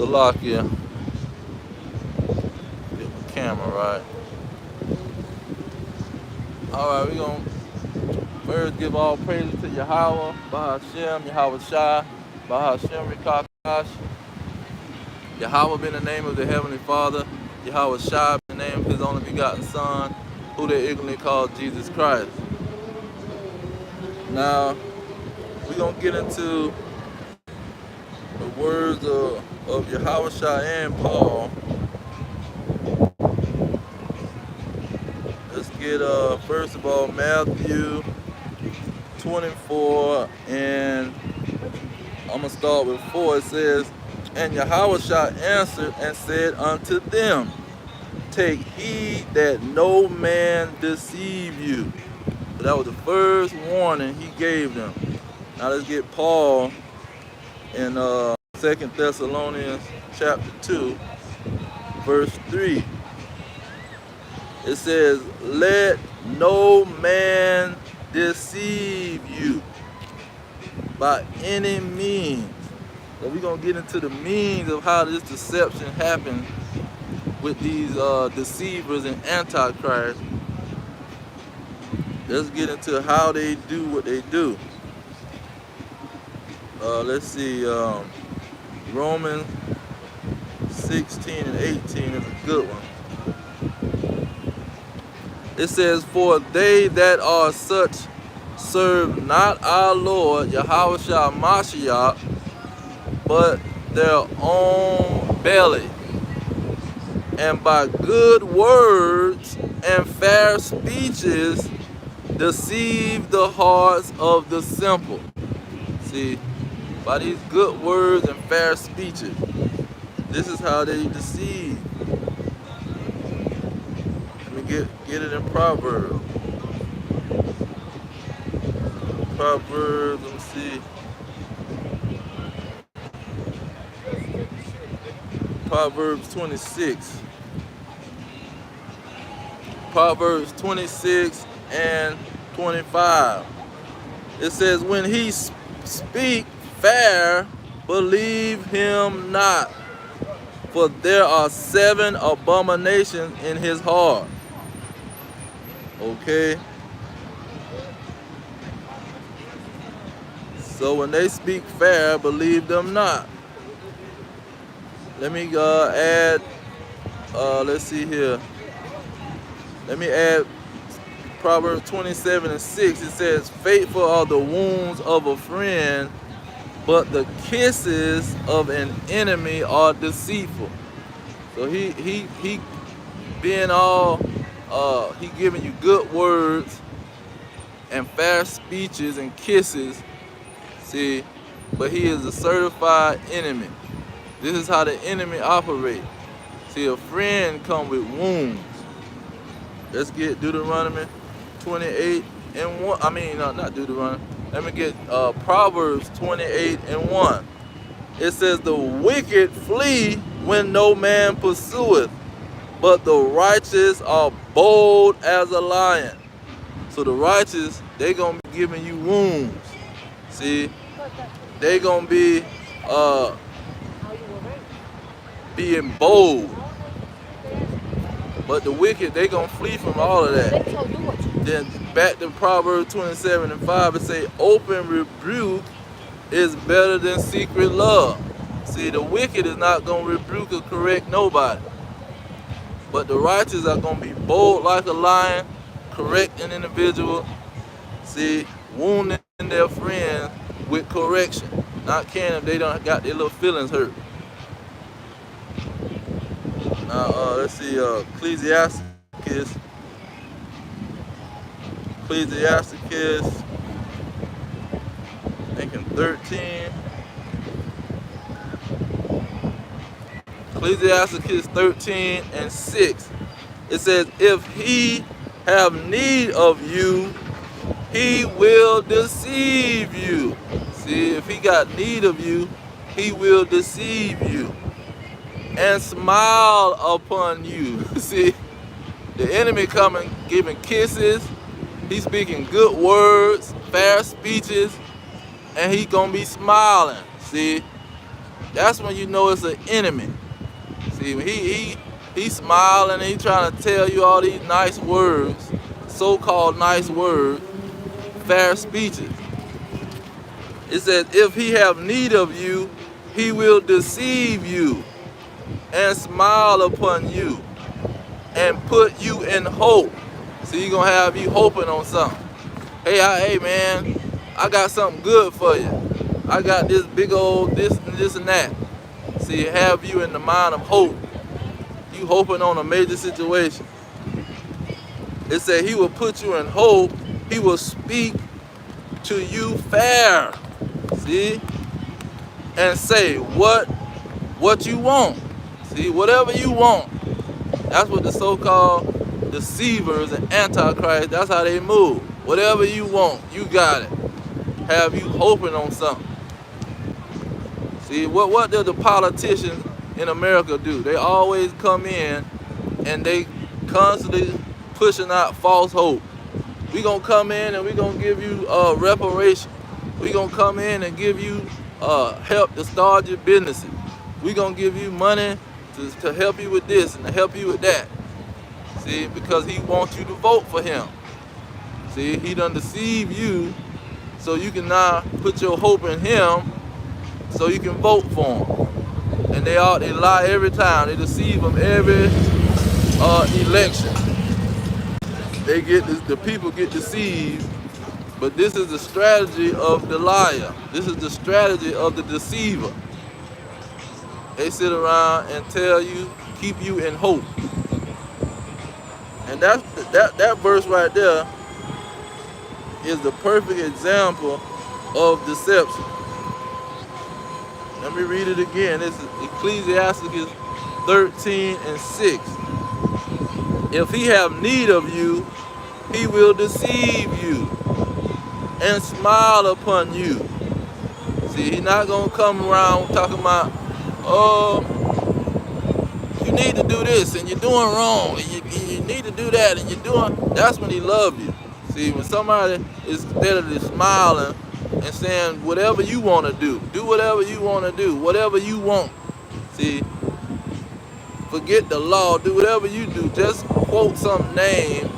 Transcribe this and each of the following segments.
Salakia. Get my camera right. Alright, we're going to first give all praises to Yahweh, Bahashem, Yahweh Shai, Bahashem Rikakash. Yahweh be in the name of the Heavenly Father, Yahweh Shai be in the name of His only begotten Son, who they ignorantly call Jesus Christ. Now, we're going to get into the words of Yahweh Shai and Paul. Let's get, first of all, Matthew 24, and I'm going to start with 4. It says, "And Yahweh Shai answered and said unto them, Take heed that no man deceive you." So that was the first warning he gave them. Now let's get Paul in 2 Thessalonians chapter 2, verse 3. It says, "Let no man deceive you by any means." So we're going to get into the means of how this deception happens with these deceivers and antichrist. Let's get into how they do what they do. Let's see, Romans 16 and 18 is a good one. It says, "For they that are such serve not our Lord Yahweh Shai Mashiach, but their own belly, and by good words and fair speeches deceive the hearts of the simple." See, by these good words and fair speeches, this is how they deceive. Let me get it in Proverbs. Proverbs, let me see. Proverbs 26. Proverbs 26 and 25. It says, "When he speak fair, believe him not, for there are 7 abominations in his heart." Okay? So when they speak fair, believe them not. Let me add, let's see here. Let me add Proverbs 27 and 6. It says, "Faithful are the wounds of a friend, but the kisses of an enemy are deceitful." So he being all, he giving you good words and fair speeches and kisses. See, but he is a certified enemy. This is how the enemy operates. See, a friend come with wounds. Let's get Deuteronomy 28 and 1. I mean, not Deuteronomy. Let me get Proverbs 28 and 1. It says, "The wicked flee when no man pursueth, but the righteous are bold as a lion." So the righteous, they gonna be giving you wounds. See, they gonna be being bold. But the wicked, they gonna flee from all of that. Then back to Proverbs 27 and 5, it say, "Open rebuke is better than secret love." See, the wicked is not gonna rebuke or correct nobody. But the righteous are gonna be bold like a lion, correct an individual, see, wounding their friends with correction. Not caring if they don't got their little feelings hurt. Now, let's see, Ecclesiastes, I think in 13. Ecclesiastes 13 and 6. It says, "If he have need of you, he will deceive you." See, if he got need of you, he will deceive you and smile upon you. See, the enemy coming, giving kisses. He's speaking good words, fair speeches, and he gonna be smiling. See, That's when you know it's an enemy. See, when he smiling and he trying to tell you all these nice words, so-called nice words, fair speeches. It says, if he have need of you, he will deceive you and smile upon you and put you in hope. See, he gonna have you hoping on something. Hey man, I got something good for you. I got this big old this and that. See, have you in the mind of hope. You hoping on a major situation. It said he will put you in hope. He will speak to you fair. See? And say what you want. See, whatever you want. That's what the so-called deceivers and antichrist, that's how they move. Whatever you want, you got it. Have you hoping on something. See, what do the politicians in America do? They always come in and they constantly pushing out false hope. We gonna come in and we gonna give you reparation. We gonna come in and give you help to start your businesses. We gonna give you money to help you with this and to help you with that. See, because he wants you to vote for him. See, he done deceive you so you can now put your hope in him so you can vote for him. And they lie every time. They deceive them every election. The people get deceived, but this is the strategy of the liar. This is the strategy of the deceiver. They sit around and tell you, keep you in hope. And that verse right there is the perfect example of deception. Let me read it again. This is Ecclesiastes 13:6. If he have need of you, he will deceive you and smile upon you. See, he's not gonna come around talking about, oh, you need to do this and you're doing wrong, and you need to do that and you're doing. That's when he loves you. See, when somebody is steadily smiling and saying whatever you want to do whatever you want to do, whatever you want. See, forget the law, do whatever you do. Just quote some name,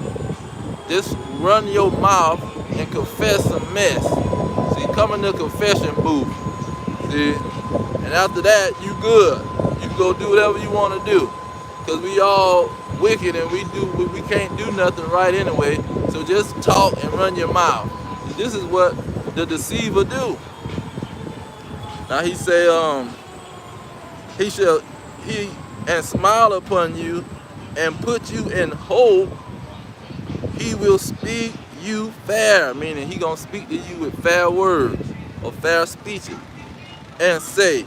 just run your mouth and confess some mess. See, come in the confession booth. See, and after that, you good. You can go do whatever you want to do. Because we all wicked and we can't do nothing right anyway. So just talk and run your mouth. This is what the deceiver do. Now he say, he and smile upon you and put you in hope. He will speak you fair, meaning he gonna speak to you with fair words or fair speeches and say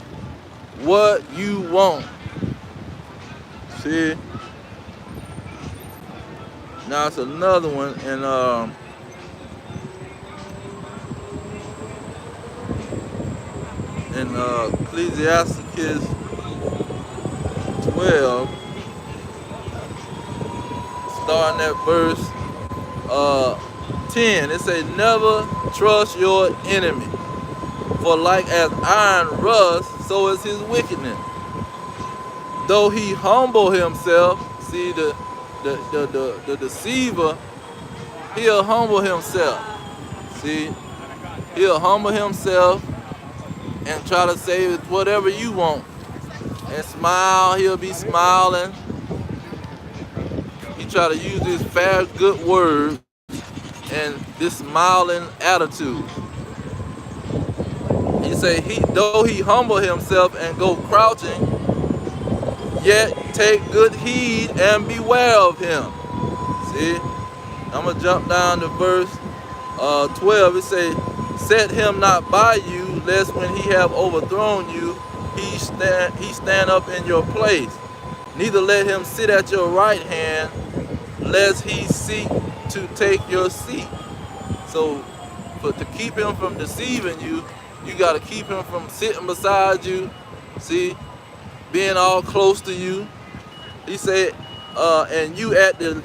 what you want. See? Now it's another one in Ecclesiastes 12, starting at verse 10. It says, never trust your enemy, for like as iron rusts, so is his wickedness. Though he humble himself, see, the deceiver, he'll humble himself. See, he'll humble himself and try to say whatever you want. And smile, he'll be smiling. He try to use his fair, good words and this smiling attitude. He say, though he humble himself and go crouching, yet take good heed and beware of him. See, I'm gonna jump down to verse 12. It say, set him not by you, lest when he have overthrown you, he stand up in your place. Neither let him sit at your right hand, lest he seek to take your seat. So, to keep him from deceiving you, you got to keep him from sitting beside you. See, being all close to you. He said, and you at the.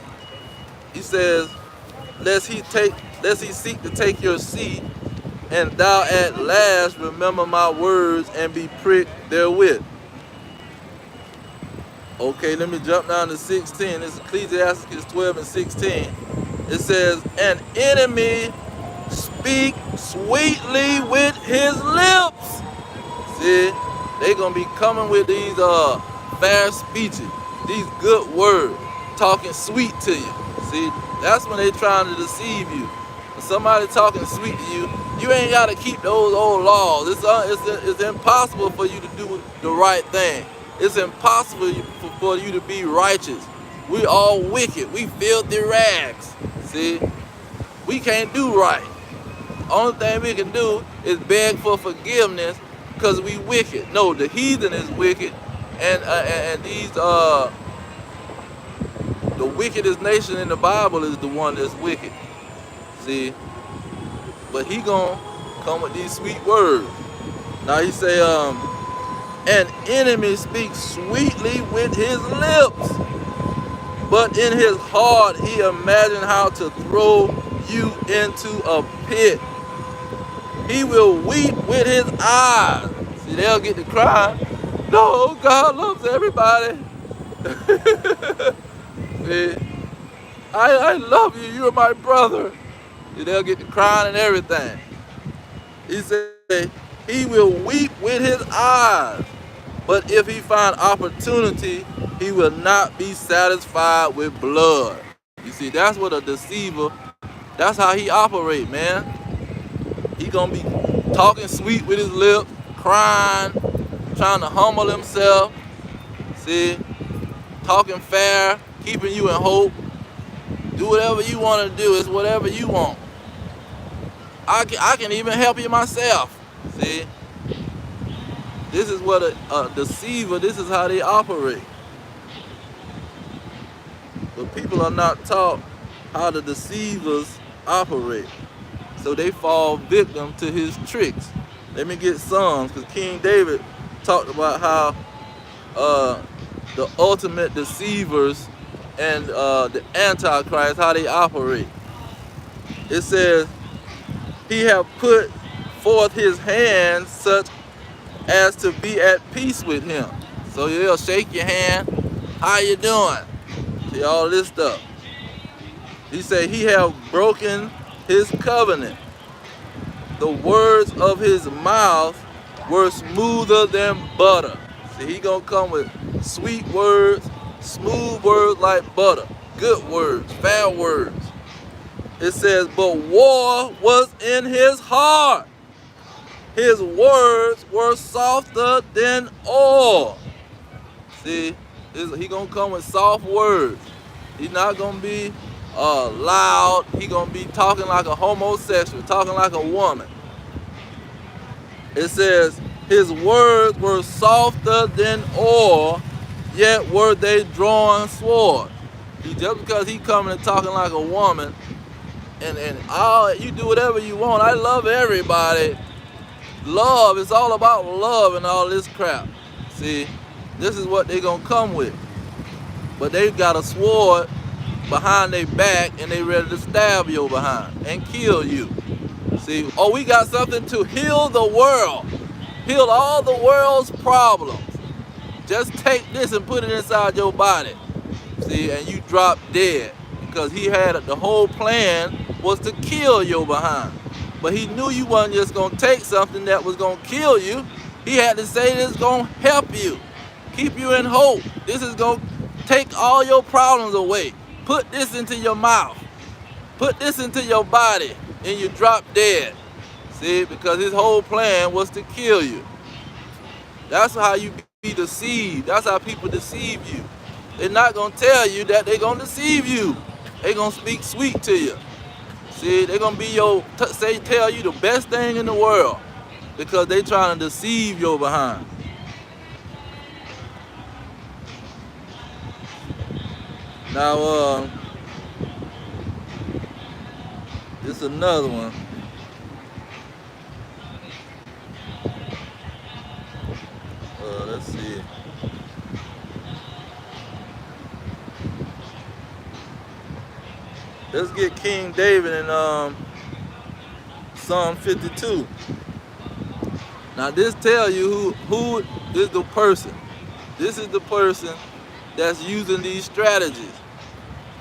He says, lest he seek to take your seat, and thou at last remember my words and be pricked therewith. Okay, let me jump down to 16. This is Ecclesiastes 12 and 16. It says, an enemy speak sweetly with his lips. See, they gonna be coming with these fair speeches, these good words, talking sweet to you. See, that's when they trying to deceive you. When somebody talking sweet to you, you ain't gotta keep those old laws. It's impossible for you to do the right thing. It's impossible for you to be righteous. We all wicked. We filthy rags. See, we can't do right. Only thing we can do is beg for forgiveness because we wicked. No, the heathen is wicked, and these the wickedest nation in the Bible is the one that's wicked. See, but he gonna come with these sweet words. Now he say, an enemy speaks sweetly with his lips, but in his heart he imagined how to throw you into a pit. He will weep with his eyes. See, they'll get to cry. No, God loves everybody. See, I love you. You're my brother. See, they'll get to crying and everything. He said, he will weep with his eyes. But if he find opportunity, he will not be satisfied with blood. You see, that's what a deceiver, that's how he operate, man. He gonna be talking sweet with his lips, crying, trying to humble himself. See, talking fair, keeping you in hope. Do whatever you want to do. It's whatever you want. I can even help you myself. See, this is what a deceiver, this is how they operate. But people are not taught how the deceivers operate. So they fall victim to his tricks. Let me get Psalms, because King David talked about how the ultimate deceivers and the Antichrist, how they operate. It says, he have put forth his hand such as to be at peace with him. So he'll shake your hand. How you doing? See, all this stuff. He said he have broken his covenant. The words of his mouth were smoother than butter. See, he gonna come with sweet words, smooth words like butter, good words, fair words. It says, but war was in his heart. His words were softer than oil. See, he gonna come with soft words. He's not gonna be loud. He gonna be talking like a homosexual, talking like a woman. It says, his words were softer than oil, yet were they drawn sword. Just because he coming and talking like a woman, and all you do whatever you want. I love everybody. Love, it's all about love and all this crap. See, this is what they gonna come with. But they got a sword behind their back and they ready to stab you behind and kill you. See, oh, we got something to heal the world. Heal all the world's problems. Just take this and put it inside your body. See, and you drop dead. Because he had the whole plan was to kill your behind. But he knew you wasn't just going to take something that was going to kill you. He had to say this is going to help you. Keep you in hope. This is going to take all your problems away. Put this into your mouth. Put this into your body. And you drop dead. See, because his whole plan was to kill you. That's how you be deceived. That's how people deceive you. They're not going to tell you that they're going to deceive you. They're going to speak sweet to you. See, they're going to be tell you the best thing in the world because they trying to deceive your behind. Now, this is another one. Let's see. Let's get King David in Psalm 52. Now this tell you who is the person. This is the person that's using these strategies.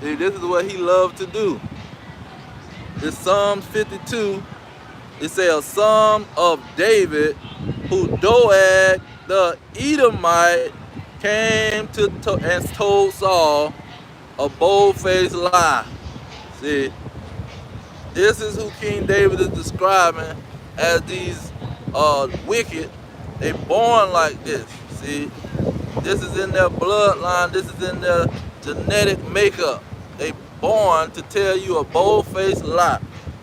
See, this is what he loved to do. It's Psalm 52. It says a psalm of David, who Doeg the Edomite came to and told Saul a bold-faced lie. See, this is who King David is describing as these wicked. They born like this. See, this is in their bloodline. This is in their genetic makeup. They born to tell you a bold-faced lie.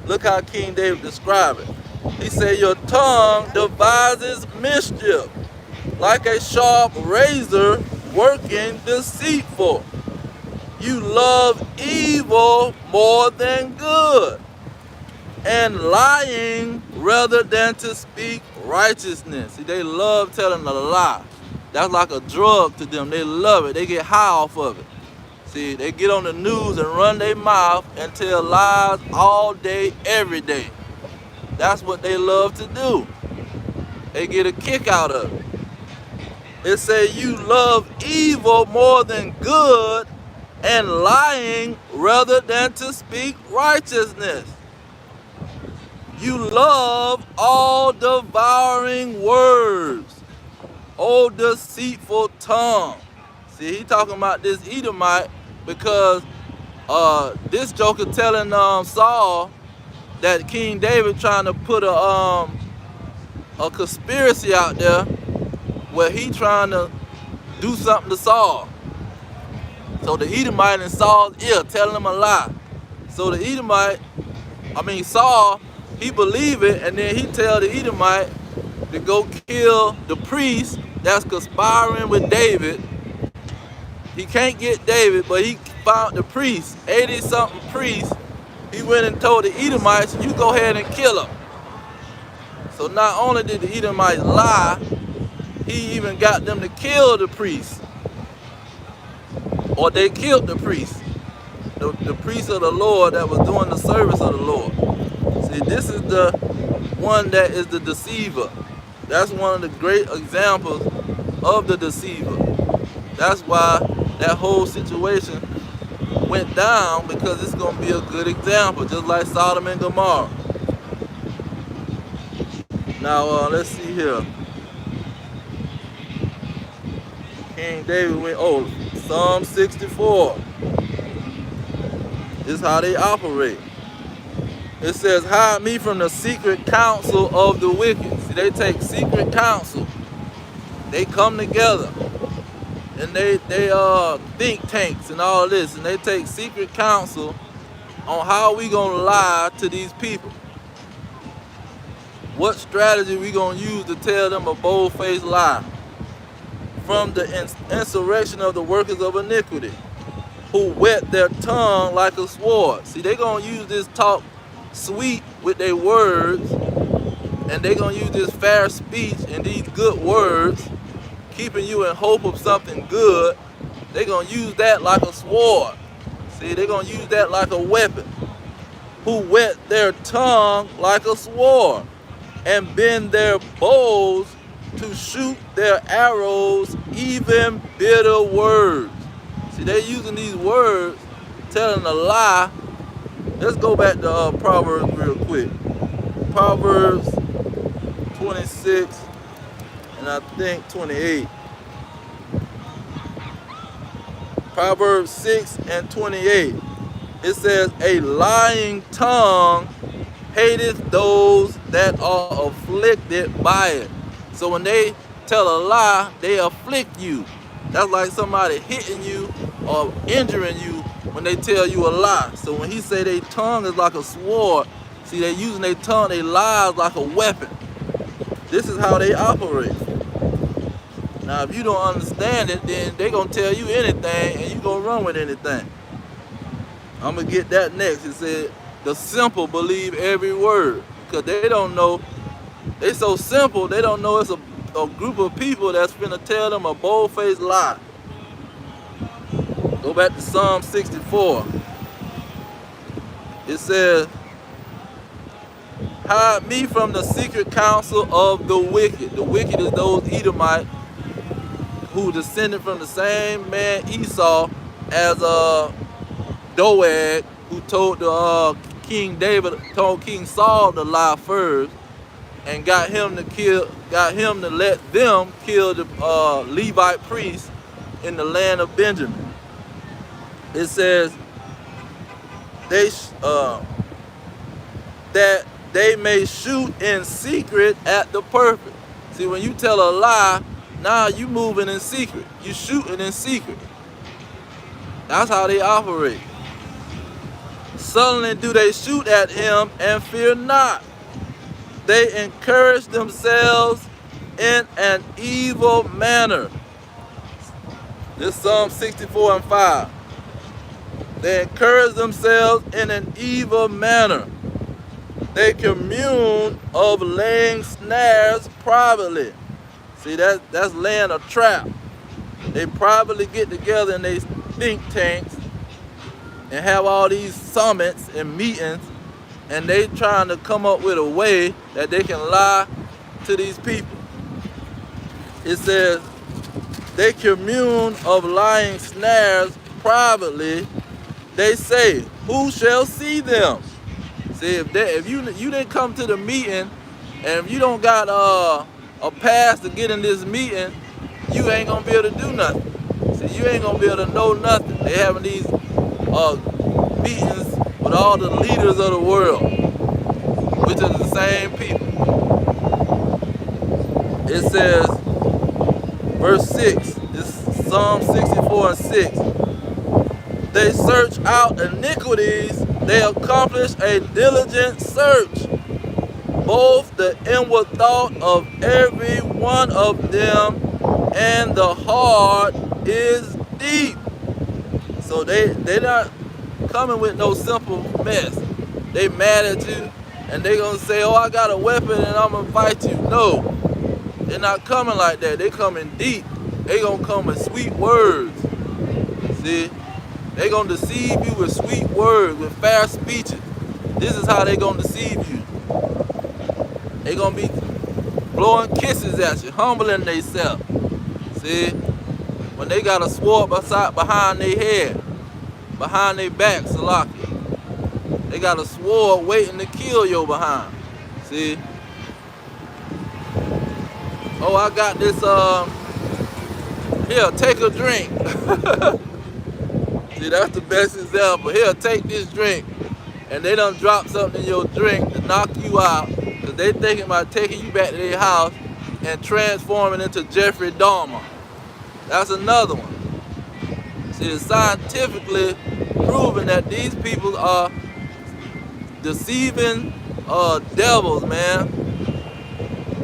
Look how King David described it. He said, your tongue devises mischief, like a sharp razor working deceitful. You love evil more than good, and lying rather than to speak righteousness. See, they love telling a lie. That's like a drug to them. They love it. They get high off of it. See, they get on the news and run their mouth and tell lies all day, every day. That's what they love to do. They get a kick out of it. It says you love evil more than good, and lying rather than to speak righteousness. You love all devouring words, O deceitful tongue. See, he talking about this Edomite because this joker telling Saul that King David trying to put a conspiracy out there where he trying to do something to Saul. So the Edomite in Saul's ear telling him a lie. So the Saul, he believe it, and then he tell the Edomite to go kill the priest that's conspiring with David. He can't get David, but he found the priest, 80-something priest. He went and told the Edomites, you go ahead and kill him. So not only did the Edomites lie, he even got them to kill the priest. Or they killed the priest. The priest of the Lord that was doing the service of the Lord. See, this is the one that is the deceiver. That's one of the great examples of the deceiver. That's why that whole situation went down, because it's going to be a good example, just like Sodom and Gomorrah. Now, let's see here. King David went, Psalm 64. This is how they operate. It says, hide me from the secret counsel of the wicked. See, they take secret counsel. They come together. And they think tanks and all this, and they take secret counsel on how we gonna lie to these people. What strategy we gonna use to tell them a bold-faced lie? From the insurrection of the workers of iniquity, who whet their tongue like a sword. See, they gonna use this talk sweet with their words, and they gonna use this fair speech and these good words, keeping you in hope of something good. They're going to use that like a sword. See, they're going to use that like a weapon. Who whet their tongue like a sword, and bend their bows to shoot their arrows, even bitter words. See, they're using these words, telling a lie. Let's go back to Proverbs real quick. Proverbs 26. And I think 28. Proverbs 6 and 28. It says, a lying tongue hateth those that are afflicted by it. So when they tell a lie, they afflict you. That's like somebody hitting you or injuring you when they tell you a lie. So when he say their tongue is like a sword, see, they using their tongue, they lies like a weapon. This is how they operate. Now, if you don't understand it, then they're going to tell you anything, and you're going to run with anything. I'm going to get that next. It said, the simple believe every word, because they don't know. They so simple, they don't know it's a group of people that's going to tell them a bold-faced lie. Go back to Psalm 64. It says, hide me from the secret counsel of the wicked. The wicked is those Edomites who descended from the same man Esau as Doeg, who told King Saul to lie first, and got him to let them kill the Levite priests in the land of Benjamin. It says that they may shoot in secret at the perfect. See, when you tell a lie, now you moving in secret. You shooting in secret. That's how they operate. Suddenly do they shoot at him and fear not. They encourage themselves in an evil manner. This Psalm 64 and 5. They encourage themselves in an evil manner. They commune of laying snares privately. See, that's laying a trap. They privately get together in these think tanks and have all these summits and meetings, and they trying to come up with a way that they can lie to these people. It says, they commune of lying snares privately. They say, who shall see them? See, if you didn't come to the meeting, and if you don't got a pass to get in this meeting, you ain't gonna be able to do nothing. See, you ain't gonna be able to know nothing. They having these meetings with all the leaders of the world, which are the same people. It says, verse 6, it's Psalm 64 and 6. They search out iniquities, they accomplish a diligent search. Both the inward thought of every one of them and the heart is deep. So they're not coming with no simple mess. They mad at you and they gonna say, oh, I got a weapon and I'm gonna fight you. No, they're not coming like that. They coming deep. They gonna come with sweet words. See, they gonna deceive you with sweet words, with fair speeches. This is how they gonna deceive you. They gonna be blowing kisses at you, humbling themselves. See, when they got a sword behind their head, behind their back, Salaki. They got a sword waiting to kill your behind. See? Oh, I got this, here, take a drink. See, that's the best example. Here, take this drink. And they done drop something in your drink to knock you out, because they thinking about taking you back to their house and transforming into Jeffrey Dahmer. That's another one. See, it's scientifically proven that these people are deceiving devils, man.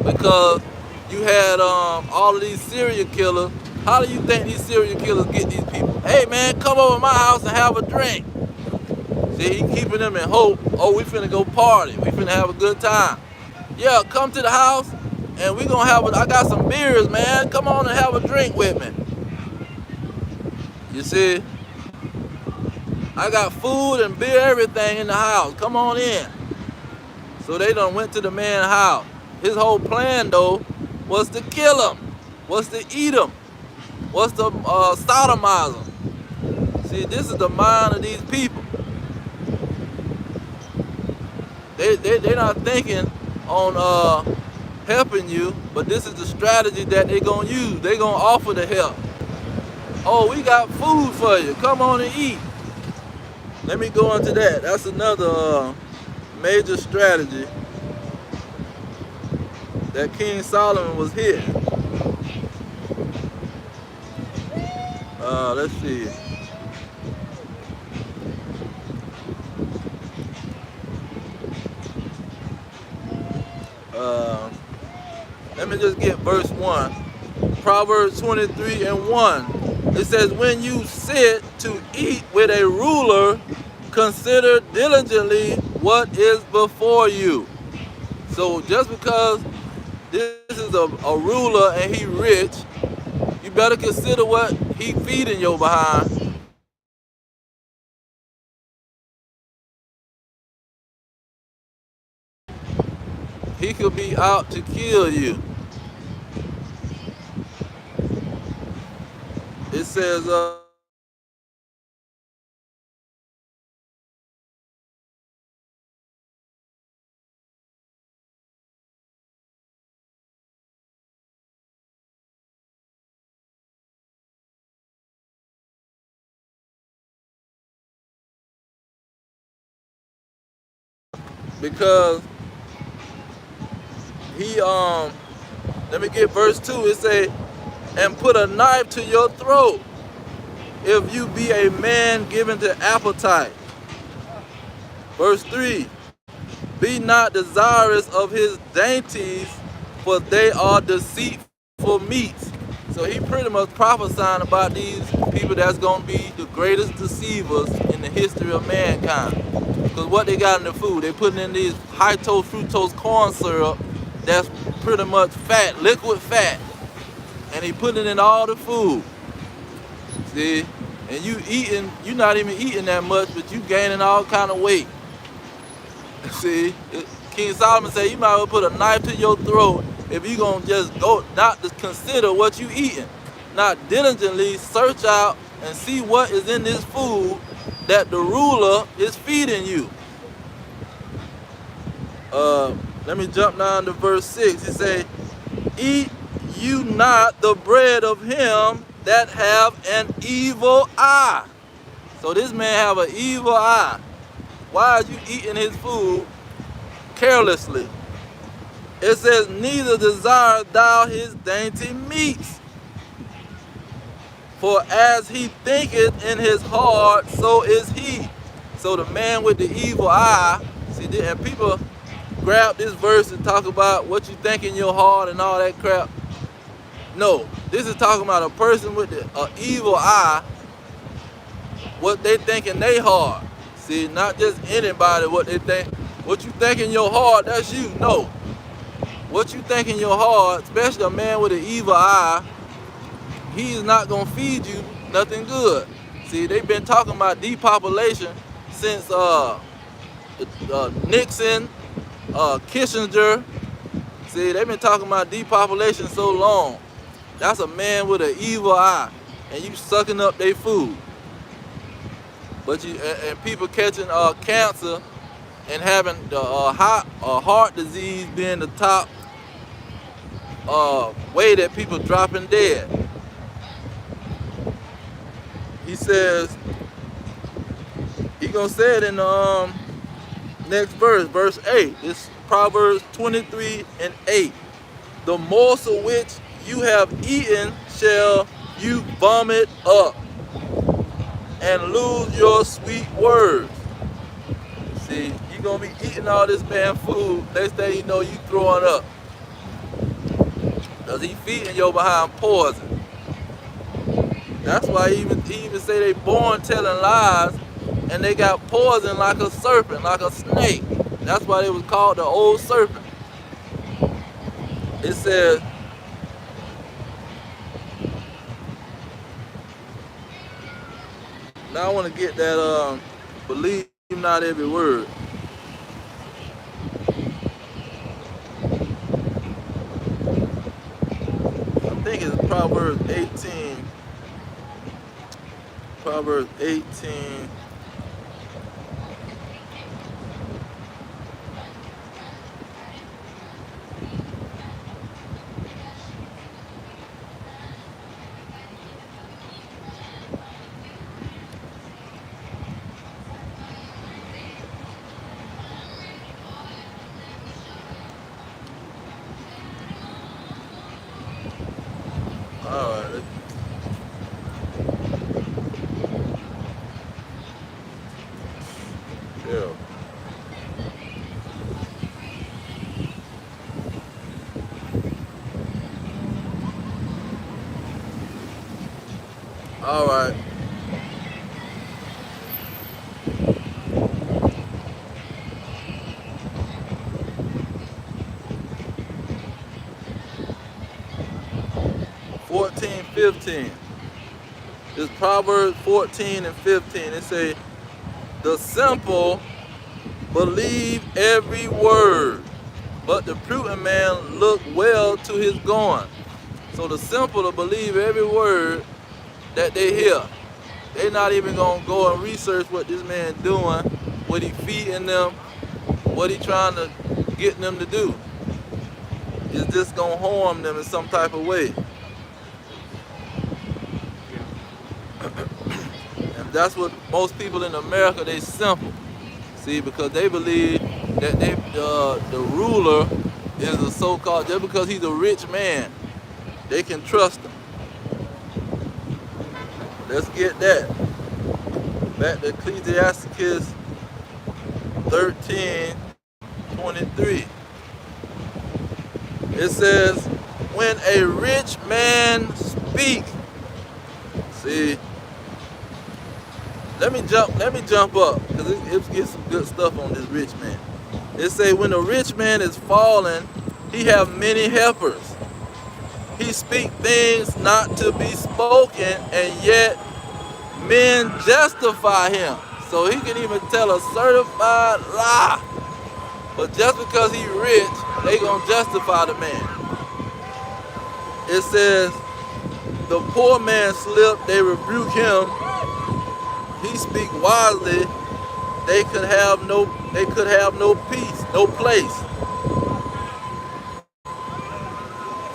Because you had all of these serial killers. How do you think these serial killers get these people? Hey, man, come over to my house and have a drink. See, he keeping them in hope. Oh, we finna go party. We finna have a good time. Yeah, come to the house and we gonna I got some beers, man. Come on and have a drink with me. You see, I got food and beer, everything in the house. Come on in. So they done went to the man's house. His whole plan, though, was to kill him, was to eat him, was to sodomize him. See, this is the mind of these people. They're not thinking on helping you, but this is the strategy that they're going to use. They're going to offer the help. Oh, we got food for you. Come on and eat. Let me go into that. That's another major strategy that King Solomon was hitting. Let's see. Let me just get verse 1. Proverbs 23 and 1. It says, when you sit to eat with a ruler, consider diligently what is before you. So just because this is a ruler and he rich, you better consider what he feeding your behind. he could be out to kill you. It says, because he let me get verse 2. It say, and put a knife to your throat if you be a man given to appetite. Verse 3, be not desirous of his dainties, for they are deceitful meats. So he pretty much prophesying about these people that's going to be the greatest deceivers in the history of mankind. Because what they got in the food, they putting in these high-tose fructose corn syrup that's pretty much fat, liquid fat. And he putting it in all the food. See? And you not even eating that much, but you gaining all kind of weight. See? King Solomon said you might as well put a knife to your throat if you gonna just go not to consider what you eating. Not diligently search out and see what is in this food that the ruler is feeding you. Let me jump down to verse 6. It say, eat you not the bread of him that have an evil eye. So this man have an evil eye. Why are you eating his food carelessly? It says, neither desire thou his dainty meats. For as he thinketh in his heart, so is he. So the man with the evil eye, see, and people grab this verse and talk about what you think in your heart and all that crap. No, this is talking about a person with an evil eye, what they think in their heart. See, not just anybody what they think. What you think in your heart, that's you. No. What you think in your heart, especially a man with an evil eye, he is not going to feed you nothing good. See, they've been talking about depopulation since Nixon, Kissinger. See, they've been talking about depopulation so long. That's a man with an evil eye, and you sucking up their food. But you and people catching cancer and having the heart disease being the top way that people dropping dead. He says he gonna say it in the next verse, verse 8. It's Proverbs 23:8. The morsel which you have eaten shall you vomit up, and lose your sweet words. See, you gonna be eating all this man food. Next thing you know, you throwing up. Cause he feeding your behind poison. That's why he even say they born telling lies, and they got poison like a serpent, like a snake. That's why they was called the old serpent. It says, now I want to get that believe not every word. I think it's Proverbs 18. Proverbs 18. Alright. Yeah. Alright. (14, 15). It's Proverbs 14 and 15. It say, the simple believe every word, but the prudent man look well to his going. So the simple will believe every word that they hear. They not even gonna go and research what this man doing, what he feeding them, what he trying to get them to do. It's just gonna harm them in some type of way. And that's what most people in America, they simple. See, because they believe that the ruler is a so-called, just because he's a rich man, they can trust him. Let's get that. Back to Ecclesiastes 13:23. It says, when a rich man speaks, see, let me jump up, because it gets some good stuff on this rich man. It say, when a rich man is fallen, he have many helpers. He speak things not to be spoken, and yet men justify him. So he can even tell a certified lie. But just because he rich, they gonna justify the man. It says, the poor man slip, they rebuke him. He speak wisely, they could have no peace, no place.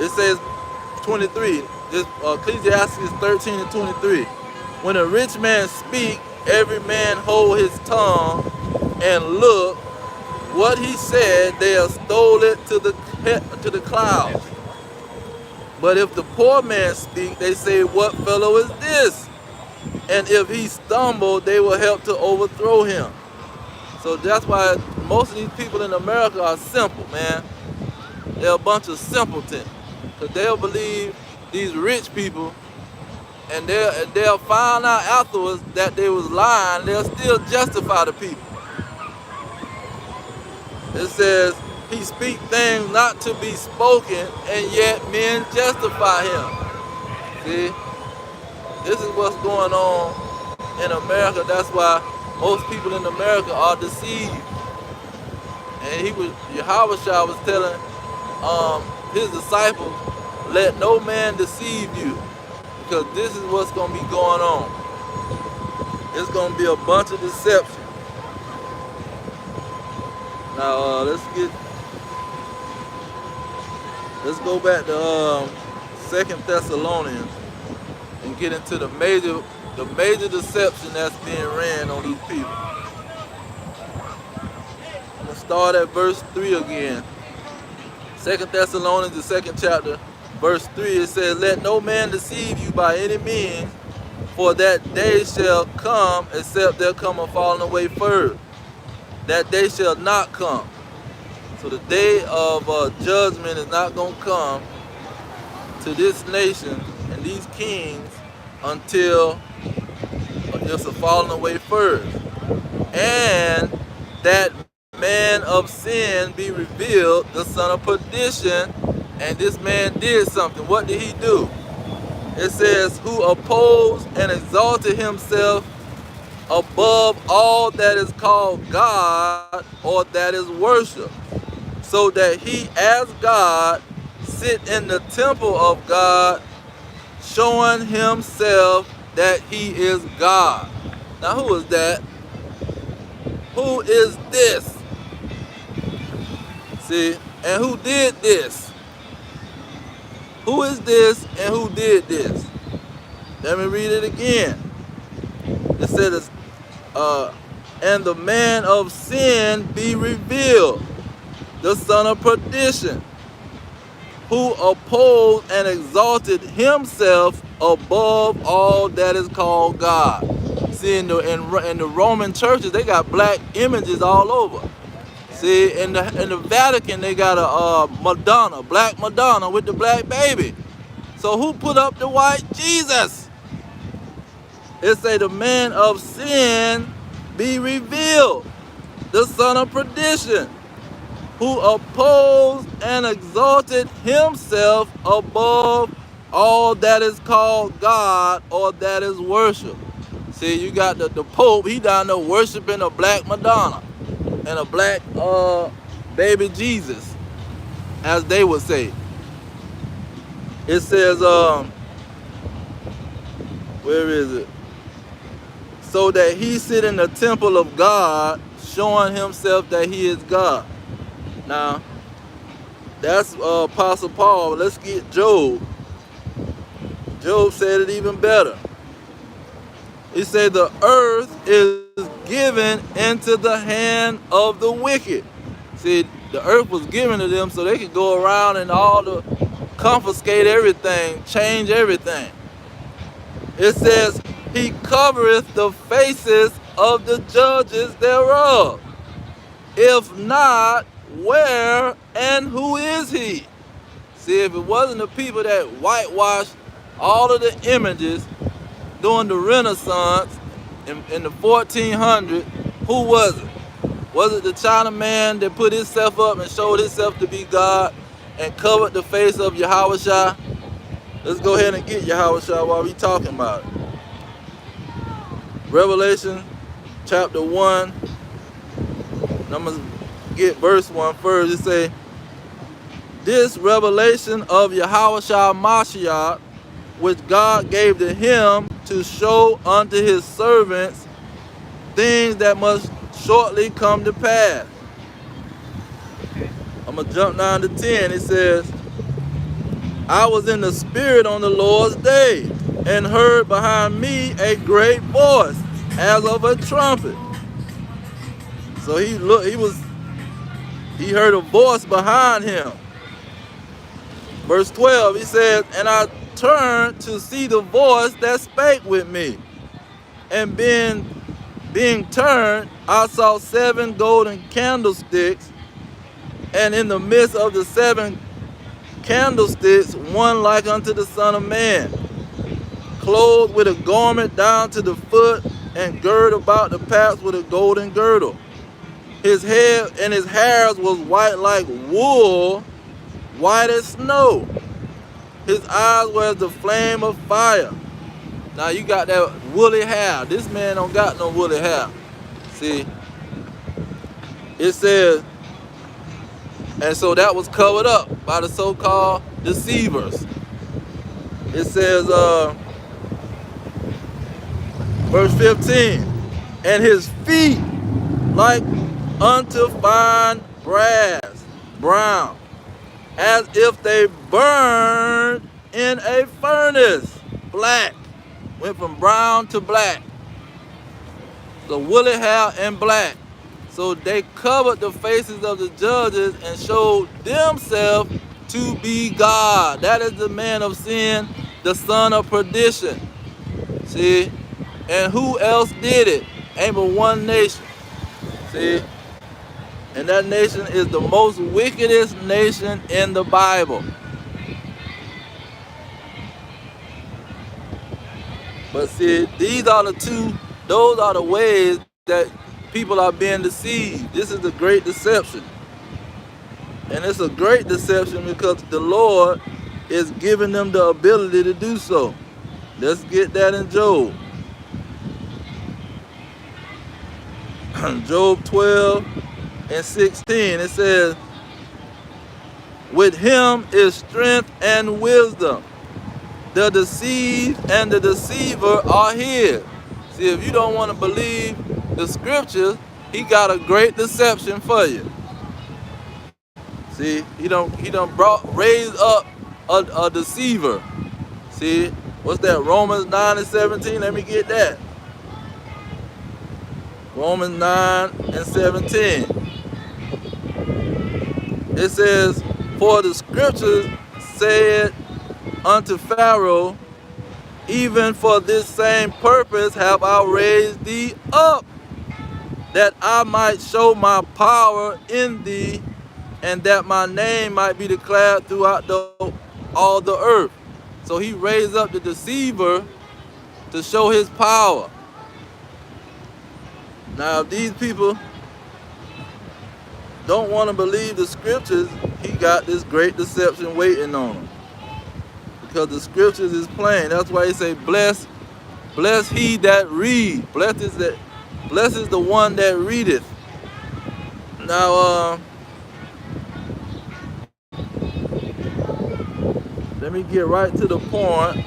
It says 23, this Ecclesiastes 13:23. When a rich man speak, every man hold his tongue, and look, what he said, they have stole it to the clouds. But if the poor man speak, they say, what fellow is this? And if he stumble, they will help to overthrow him. So that's why most of these people in America are simple, man. They're a bunch of simpletons. Because they'll believe these rich people, and they'll find out afterwards that they was lying. They'll still justify the people. It says, he speak things not to be spoken, and yet men justify him. See? This is what's going on in America. That's why most people in America are deceived. And Yahweh was telling his disciples, let no man deceive you, because this is what's going to be going on. It's going to be a bunch of deception. Now let's go back to 2 Thessalonians and get into the major deception that's being ran on these people. I'm gonna start at verse 3 again. 2 Thessalonians, the 2nd chapter, verse 3, it says, let no man deceive you by any means, for that day shall come, except there come a falling away first. That day shall not come. So the day of judgment is not going to come to this nation and these kings until there's a falling away first. And that man of sin be revealed, the son of perdition. And this man did something. What did he do? It says, who opposed and exalted himself above all that is called God or that is worship, so that he as God sit in the temple of God, showing himself that he is God. Now who is that? Who is this? See, and who did this? Who is this and who did this? Let me read it again. It says, and the man of sin be revealed, the son of perdition, who opposed and exalted himself above all that is called God. See, in the Roman churches, they got black images all over. See, in the Vatican, they got a Madonna, black Madonna with the black baby. So who put up the white Jesus? It say the man of sin be revealed, the son of perdition, who opposed and exalted himself above all that is called God or that is worship. See, you got the Pope, he down there worshiping a black Madonna and a black baby Jesus. as they would say. It says, where is it? So that he sit in the temple of God, showing himself that he is God. Now, that's Apostle Paul. Let's get Job. Job said it even better. He said the earth is given into the hand of the wicked. See, the earth was given to them so they could go around and all the confiscate everything, change everything. It says, he covereth the faces of the judges thereof. If not, where and who is he? See, if it wasn't the people that whitewashed all of the images during the Renaissance in the 1400s, who was it? Was it the China man that put himself up and showed himself to be God and covered the face of Yahushua? Let's go ahead and get Yahushua while we talking about it. Revelation chapter 1. I'm going to get verse 1 first. It say, this revelation of Yahushua Mashiach, which God gave to him to show unto his servants things that must shortly come to pass. I'm going to jump down to 10. It says, I was in the spirit on the Lord's day, and heard behind me a great voice as of a trumpet. So he heard a voice behind him. Verse 12, he says, and I turned to see the voice that spake with me. And being turned, I saw 7 golden candlesticks, and in the midst of the 7 candlesticks, one like unto the Son of Man, clothed with a garment down to the foot, and girded about the paps with a golden girdle. His head and his hairs was white like wool, white as snow. His eyes were as the flame of fire. Now you got that woolly hair. This man don't got no woolly hair. See, it says, and so that was covered up by the so-called deceivers. It says, verse 15, and his feet like unto fine brass, brown, as if they burned in a furnace, black. Went from brown to black. The woolly hair and black. So they covered the faces of the judges and showed themselves to be God. That is the man of sin, the son of perdition. See? And who else did it? Ain't but one nation. See? And that nation is the most wickedest nation in the Bible. But see, those are the ways that people are being deceived. This is the great deception. And it's a great deception because the Lord is giving them the ability to do so. Let's get that in Job. Job 12 and 16, it says, with him is strength and wisdom. The deceived and the deceiver are his. See, if you don't want to believe the scriptures, he got a great deception for you. See, he done raised up a deceiver. See, what's that? Romans 9 and 17. Let me get that. Romans 9 and 17. It says, for the scriptures said unto Pharaoh, even for this same purpose have I raised thee up, that I might show my power in thee, and that my name might be declared throughout all the earth. So he raised up the deceiver to show his power. Now, if these people don't want to believe the scriptures, he got this great deception waiting on them. Because the scriptures is plain. That's why he say, bless he that read. Blessed is the one that readeth. Now, Let me get right to the point.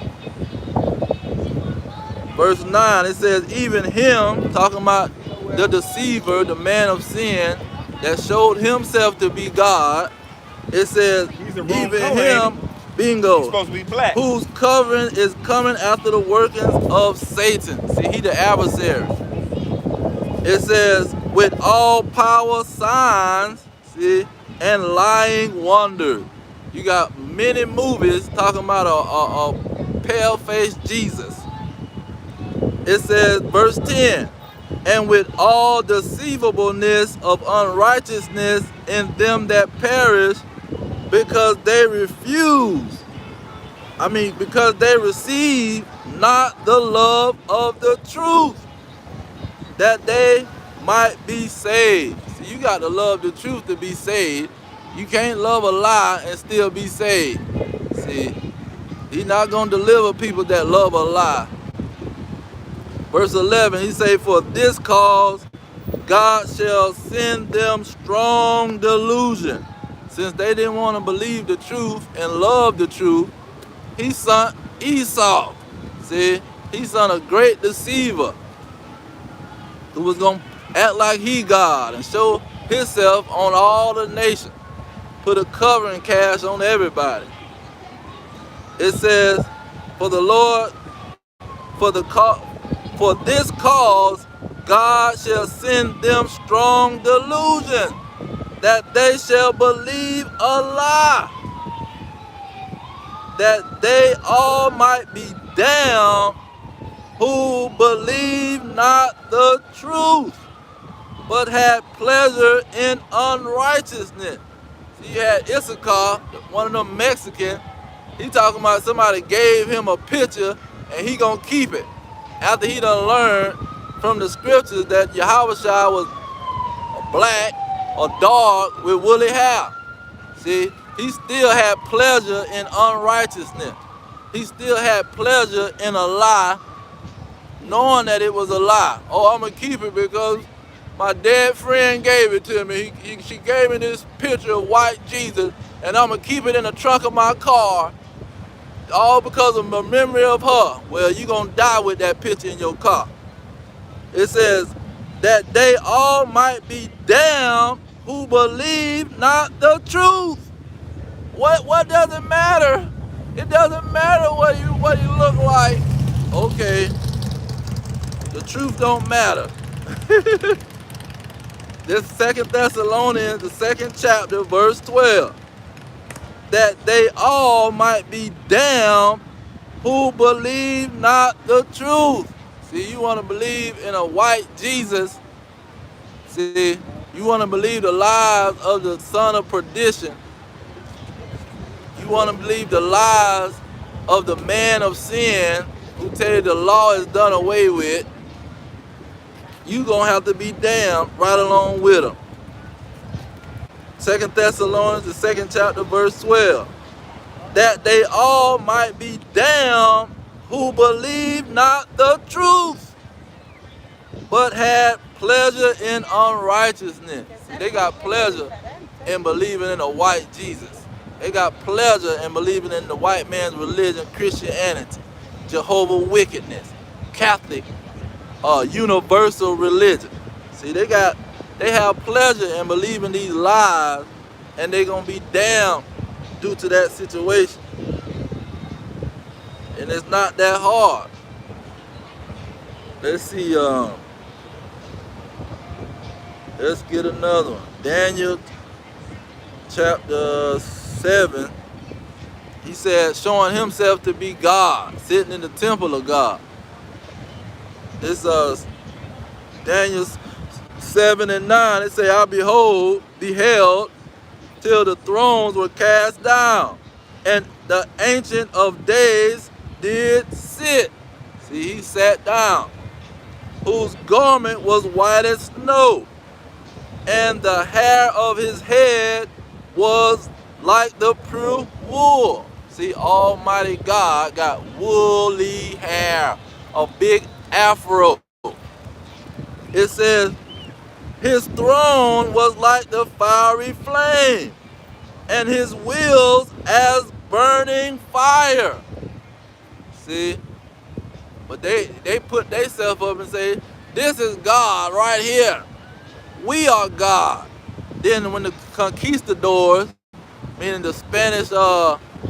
Verse 9, it says, even him, talking about the deceiver, the man of sin, that showed himself to be God. It says, even him, bingo, He's supposed to be black. whose covering is coming after the workings of Satan. See, he the adversary. It says, with all power, signs, see, and lying wonders. You got many movies talking about a pale-faced Jesus. It says, verse 10, and with all deceivableness of unrighteousness in them that perish, because they because they receive not the love of the truth, that they might be saved. See, you got to love the truth to be saved. You can't love a lie and still be saved. See, he's not going to deliver people that love a lie. Verse 11, he say, for this cause God shall send them strong delusion. Since they didn't want to believe the truth and love the truth, he sent Esau. See, he sent a great deceiver who was going to act like he God and show himself on all the nations. Put a covering cast on everybody. It says, for the Lord, for this cause, God shall send them strong delusion, that they shall believe a lie, that they all might be damned who believe not the truth, but had pleasure in unrighteousness. See, you had Issachar, one of them Mexicans. He talking about somebody gave him a picture and he gonna keep it. After he done learned from the scriptures that Yahushua was black or dark with woolly hair. See, he still had pleasure in unrighteousness. He still had pleasure in a lie, knowing that it was a lie. Oh, I'm gonna keep it because my dead friend gave it to me. She gave me this picture of white Jesus, and I'm gonna keep it in the trunk of my car, all because of the memory of her. Well, you're gonna die with that picture in your car. It says that they all might be damned who believe not the truth. What does it matter? It doesn't matter what you look like. Okay, the truth don't matter. This 2 Thessalonians, the 2nd chapter, verse 12. That they all might be damned who believe not the truth. See, you want to believe in a white Jesus. See, you want to believe the lies of the son of perdition. You want to believe the lies of the man of sin who tell you the law is done away with. You gonna have to be damned right along with them. 2 Thessalonians, the 2nd chapter, verse 12. That they all might be damned who believe not the truth, but had pleasure in unrighteousness. See, they got pleasure in believing in a white Jesus. They got pleasure in believing in the white man's religion, Christianity, Jehovah wickedness, Catholic, universal religion. See, they have pleasure in believing these lies, and they're gonna be damned due to that situation. And it's not that hard. Let's see, let's get another one. Daniel chapter 7. He said, showing himself to be God, sitting in the temple of God. It's Daniel 7 and 9. It say, I beheld till the thrones were cast down, and the Ancient of Days did sit. See, he sat down, whose garment was white as snow, and the hair of his head was like the pure wool. See, Almighty God got woolly hair, a big afro. It says, his throne was like the fiery flame, and his wheels as burning fire. See? But they put themselves up and say, this is God right here. We are God. Then when the conquistadors, meaning the Spanish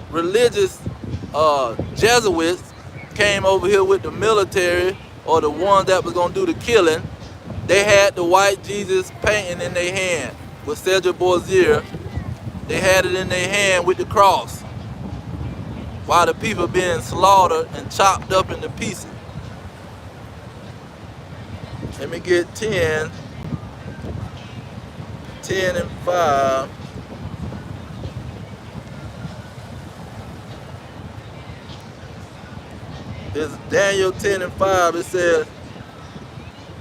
religious Jesuits, came over here with the military, or the ones that was going to do the killing, they had the white Jesus painting in their hand with Cedric Borzier. They had it in their hand with the cross, while the people being slaughtered and chopped up into pieces. Let me get 10 and 5. It's Daniel 10 and 5. It says,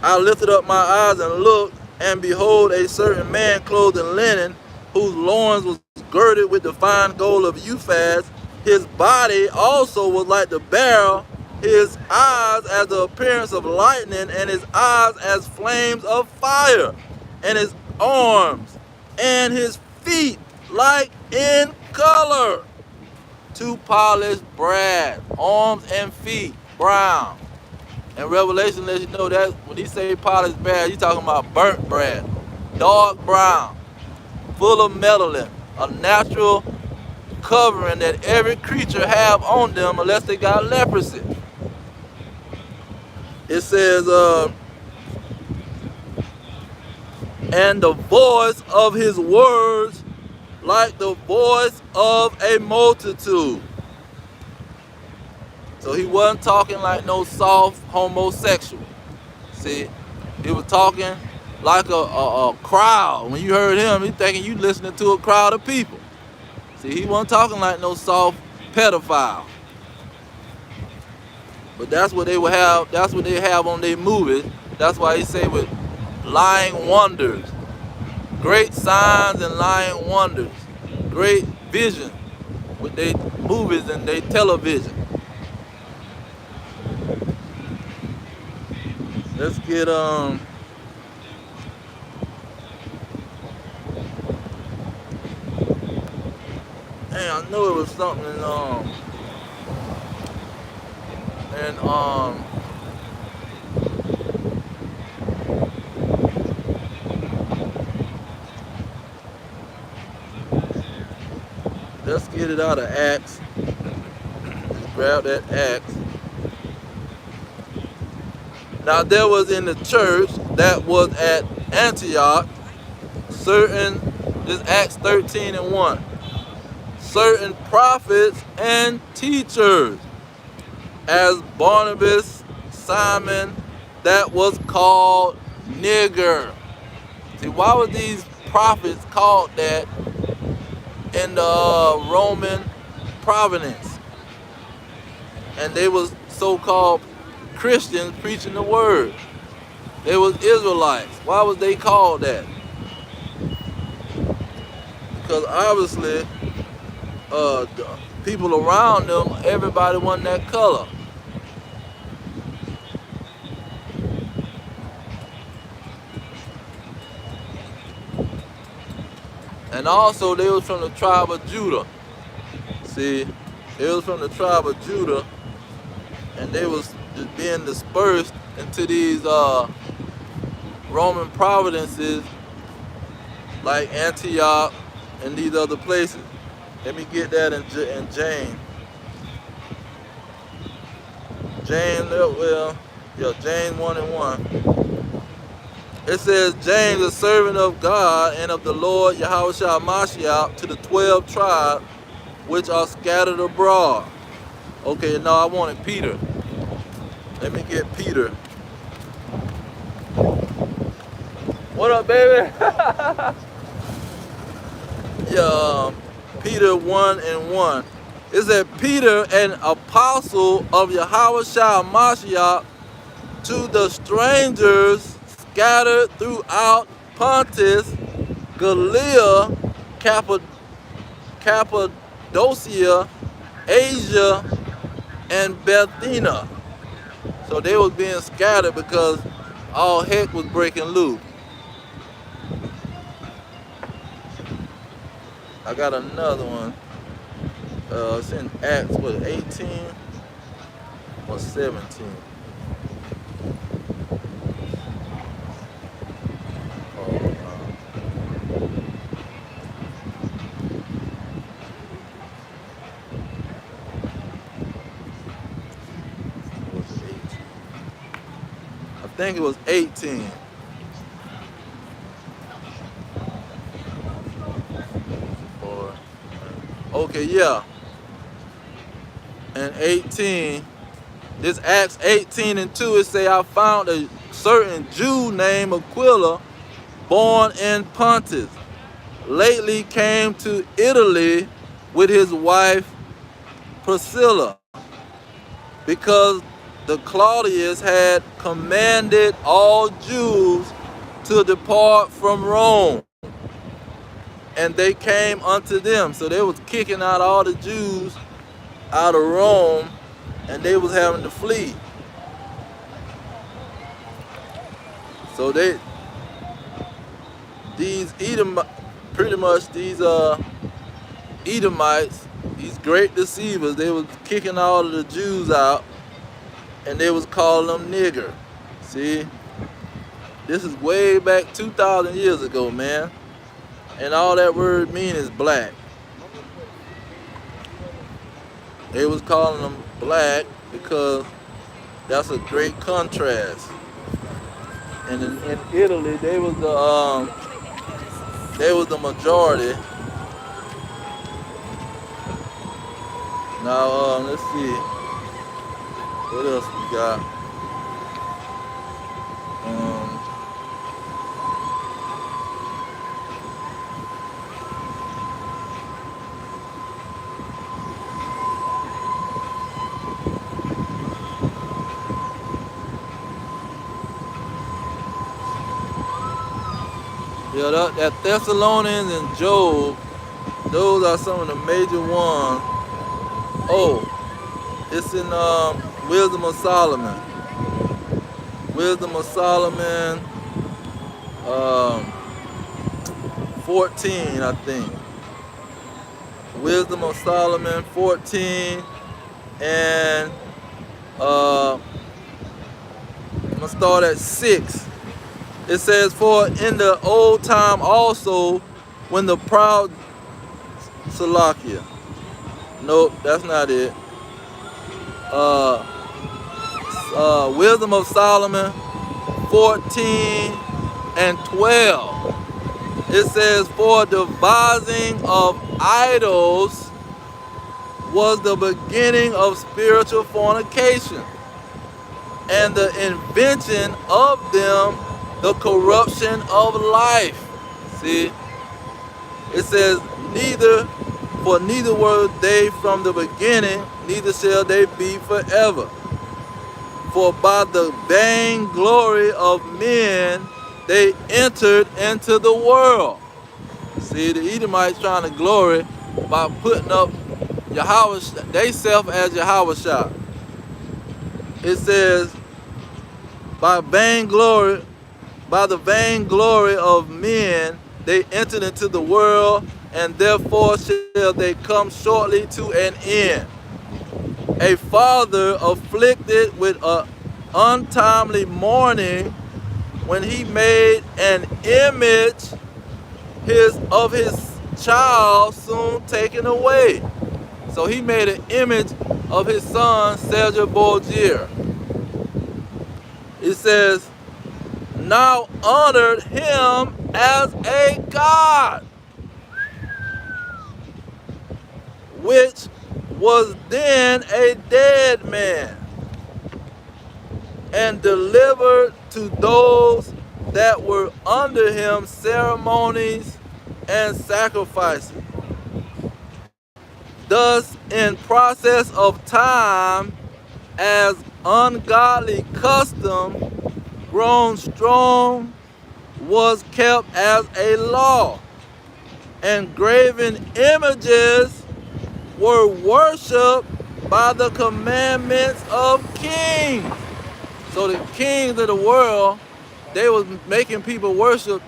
I lifted up my eyes and looked, and behold, a certain man clothed in linen, whose loins was girded with the fine gold of Uphaz. His body also was like the beryl, his eyes as the appearance of lightning, and his eyes as flames of fire, and his arms and his feet like in color to polished brass, arms and feet brown. And Revelation lets you know that when he say polished brass, he's talking about burnt brass, dark brown, full of metalin, a natural covering that every creature have on them unless they got leprosy. It says, and the voice of his words like the voice of a multitude. So he wasn't talking like no soft homosexual. See, he was talking like a crowd. When you heard him, you thinking you listening to a crowd of people. See, he wasn't talking like no soft pedophile. But that's what they would have. That's what they have on their movies. That's why he say with lying wonders, great signs and lying wonders, great vision with their movies and their television. Let's get Dang, I knew it was something let's get it out of Acts. Let's grab that Acts. Now there was in the church that was at Antioch this Acts 13 and 1, certain prophets and teachers, as Barnabas, Simon, that was called nigger. See, why were these prophets called that in the Roman province? And they was so-called Christians preaching the word. They was Israelites. Why was they called that? Because obviously the people around them, everybody wasn't that color. And also they was from the tribe of Judah. See, they was from the tribe of Judah, and they was just being dispersed into these Roman provinces like Antioch and these other places. Let me get that in James. James 1 and 1. It says, James, a servant of God and of the Lord Yahushua Mashiach, to the 12 tribes which are scattered abroad. Okay, no, I wanted Peter. Let me get Peter. What up, baby? Yeah, Peter 1 and 1. It said, Peter, an apostle of Yahushua Mashiach, to the strangers scattered throughout Pontus, Galilee, Cappadocia, Asia, and Bithynia. So they was being scattered because all heck was breaking loose. I got another one. It's in Acts, what, 18 or 17? Oh, was it 18? I think it was 18. Or, okay, yeah. And 18. This Acts 18 and 2, it say, I found a certain Jew named Aquila, born in Pontus, lately came to Italy with his wife Priscilla, because the Claudius had commanded all Jews to depart from Rome, and they came unto them. So they was kicking out all the Jews out of Rome, and they was having to flee. So these pretty much these Edomites, these great deceivers, they was kicking all of the Jews out, and they was calling them nigger. See, this is way back 2,000 years ago, man, and all that word mean is black. They was calling them black because that's a great contrast. And in Italy, they was the majority. Now, let's see what else we got. Yeah, that Thessalonians and Job, those are some of the major ones. Oh, it's in Wisdom of Solomon. Wisdom of Solomon, 14, I think. Wisdom of Solomon 14, and I'm gonna start at 6. It says, for in the old time also, when the proud Salakia. Nope, that's not it. Wisdom of Solomon 14 and 12. It says, for devising of idols was the beginning of spiritual fornication, and the invention of them the corruption of life. See, it says, neither were they from the beginning, neither shall they be forever. For by the vain glory of men they entered into the world. See, the Edomites trying to glory by putting up Yahweh, they self as Yahweh. It says, by the vain glory of men they entered into the world, and therefore shall they come shortly to an end. A father afflicted with an untimely mourning, when he made an image of his child soon taken away. So he made an image of his son Sezer-Bojer. It says, now honored him as a god, which was then a dead man, and delivered to those that were under him ceremonies and sacrifices. Thus, in process of time, as ungodly custom grown strong was kept as a law, and graven images were worshipped by the commandments of kings. So the kings of the world, they was making people worship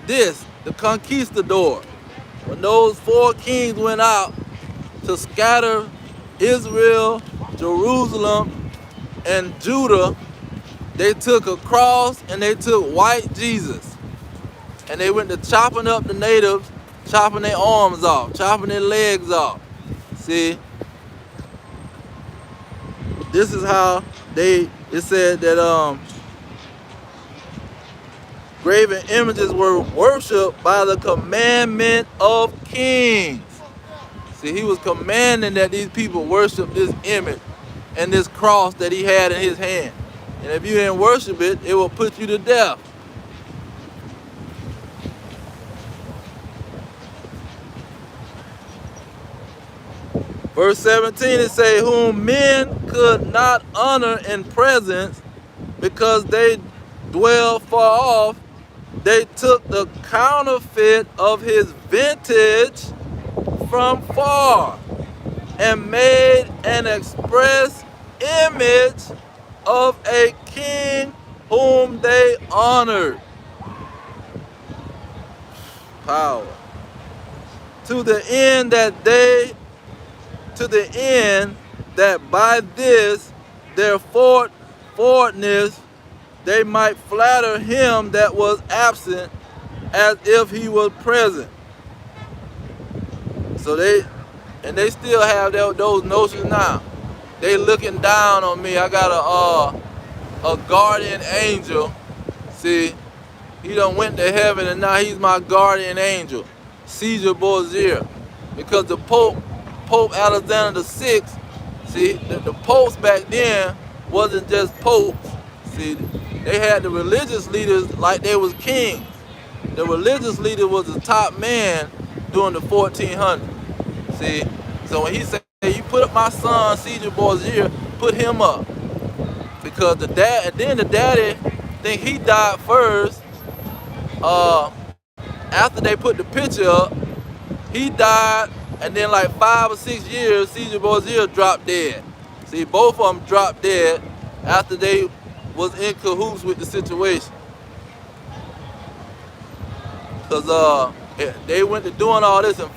this, the conquistador. When those 4 kings went out to scatter Israel, Jerusalem, and Judah, they took a cross and they took white Jesus. And they went to chopping up the natives, chopping their arms off, chopping their legs off. See? This is how it said that graven images were worshipped by the commandment of kings. See, he was commanding that these people worship this image and this cross that he had in his hand. And if you didn't worship it, it will put you to death. Verse 17, it say, whom men could not honor in presence because they dwell far off, they took the counterfeit of his vintage from far and made an express image of a king whom they honored. Power. To the end that by this their forwardness they might flatter him that was absent as if he was present. So they still have those notions now. They looking down on me. I got a guardian angel. See, he done went to heaven and now he's my guardian angel, Caesar Borgia, because the Pope Alexander VI. See, the popes back then wasn't just popes. See, they had the religious leaders like they was kings. The religious leader was the top man during the 1400s. See, so when he said, you put up my son, Caesar Borgia, put him up. Because the daddy think he died first. After they put the picture up, he died, and then like 5 or 6 years, Caesar Borgia dropped dead. See, both of them dropped dead after they was in cahoots with the situation. Because they went to doing all this in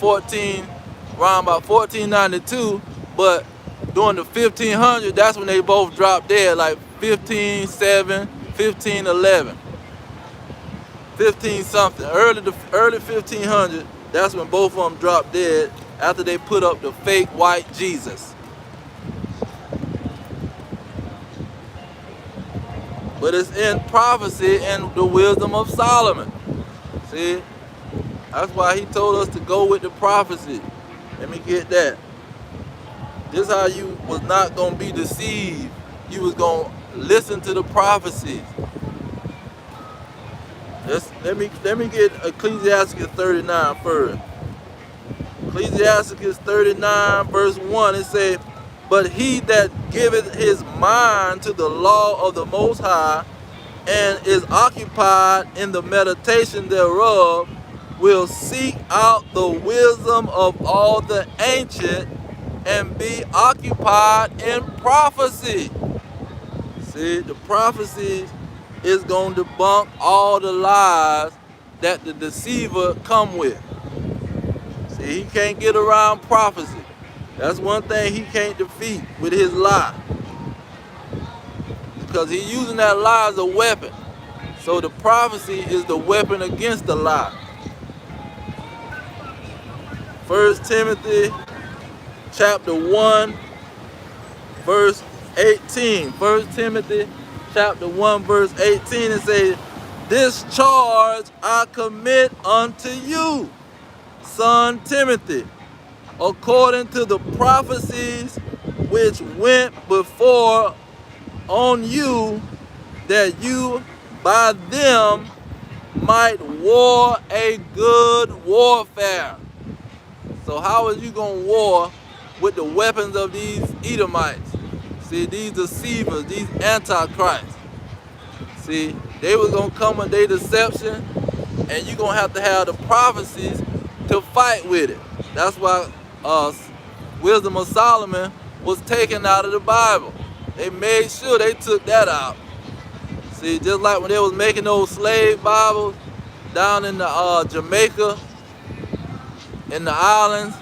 around about 1492, but during the 1500s, that's when they both dropped dead, like 1507, 1511, 15 something. Early 1500s, that's when both of them dropped dead after they put up the fake white Jesus. But it's in prophecy and the wisdom of Solomon. See? That's why he told us to go with the prophecy. Let me get that. This is how you was not going to be deceived. You was going to listen to the prophecies. Let me get Ecclesiastes 39 first. Ecclesiastes 39 verse 1, it says, but he that giveth his mind to the law of the Most High and is occupied in the meditation thereof will seek out the wisdom of all the ancient and be occupied in prophecy. See, the prophecies is going to debunk all the lies that the deceiver come with. See, he can't get around prophecy. That's one thing he can't defeat with his lie. Because he's using that lie as a weapon. So the prophecy is the weapon against the lie. 1 Timothy chapter 1 verse 18. 1 Timothy chapter 1 verse 18, it says, this charge I commit unto you, son Timothy, according to the prophecies which went before on you, that you by them might war a good warfare. So how is you going to war with the weapons of these Edomites? See, these deceivers, these antichrists. See, they was going to come with their deception, and you're going to have the prophecies to fight with it. That's why Wisdom of Solomon was taken out of the Bible. They made sure they took that out. See, just like when they was making those slave Bibles down in the Jamaica, in the islands,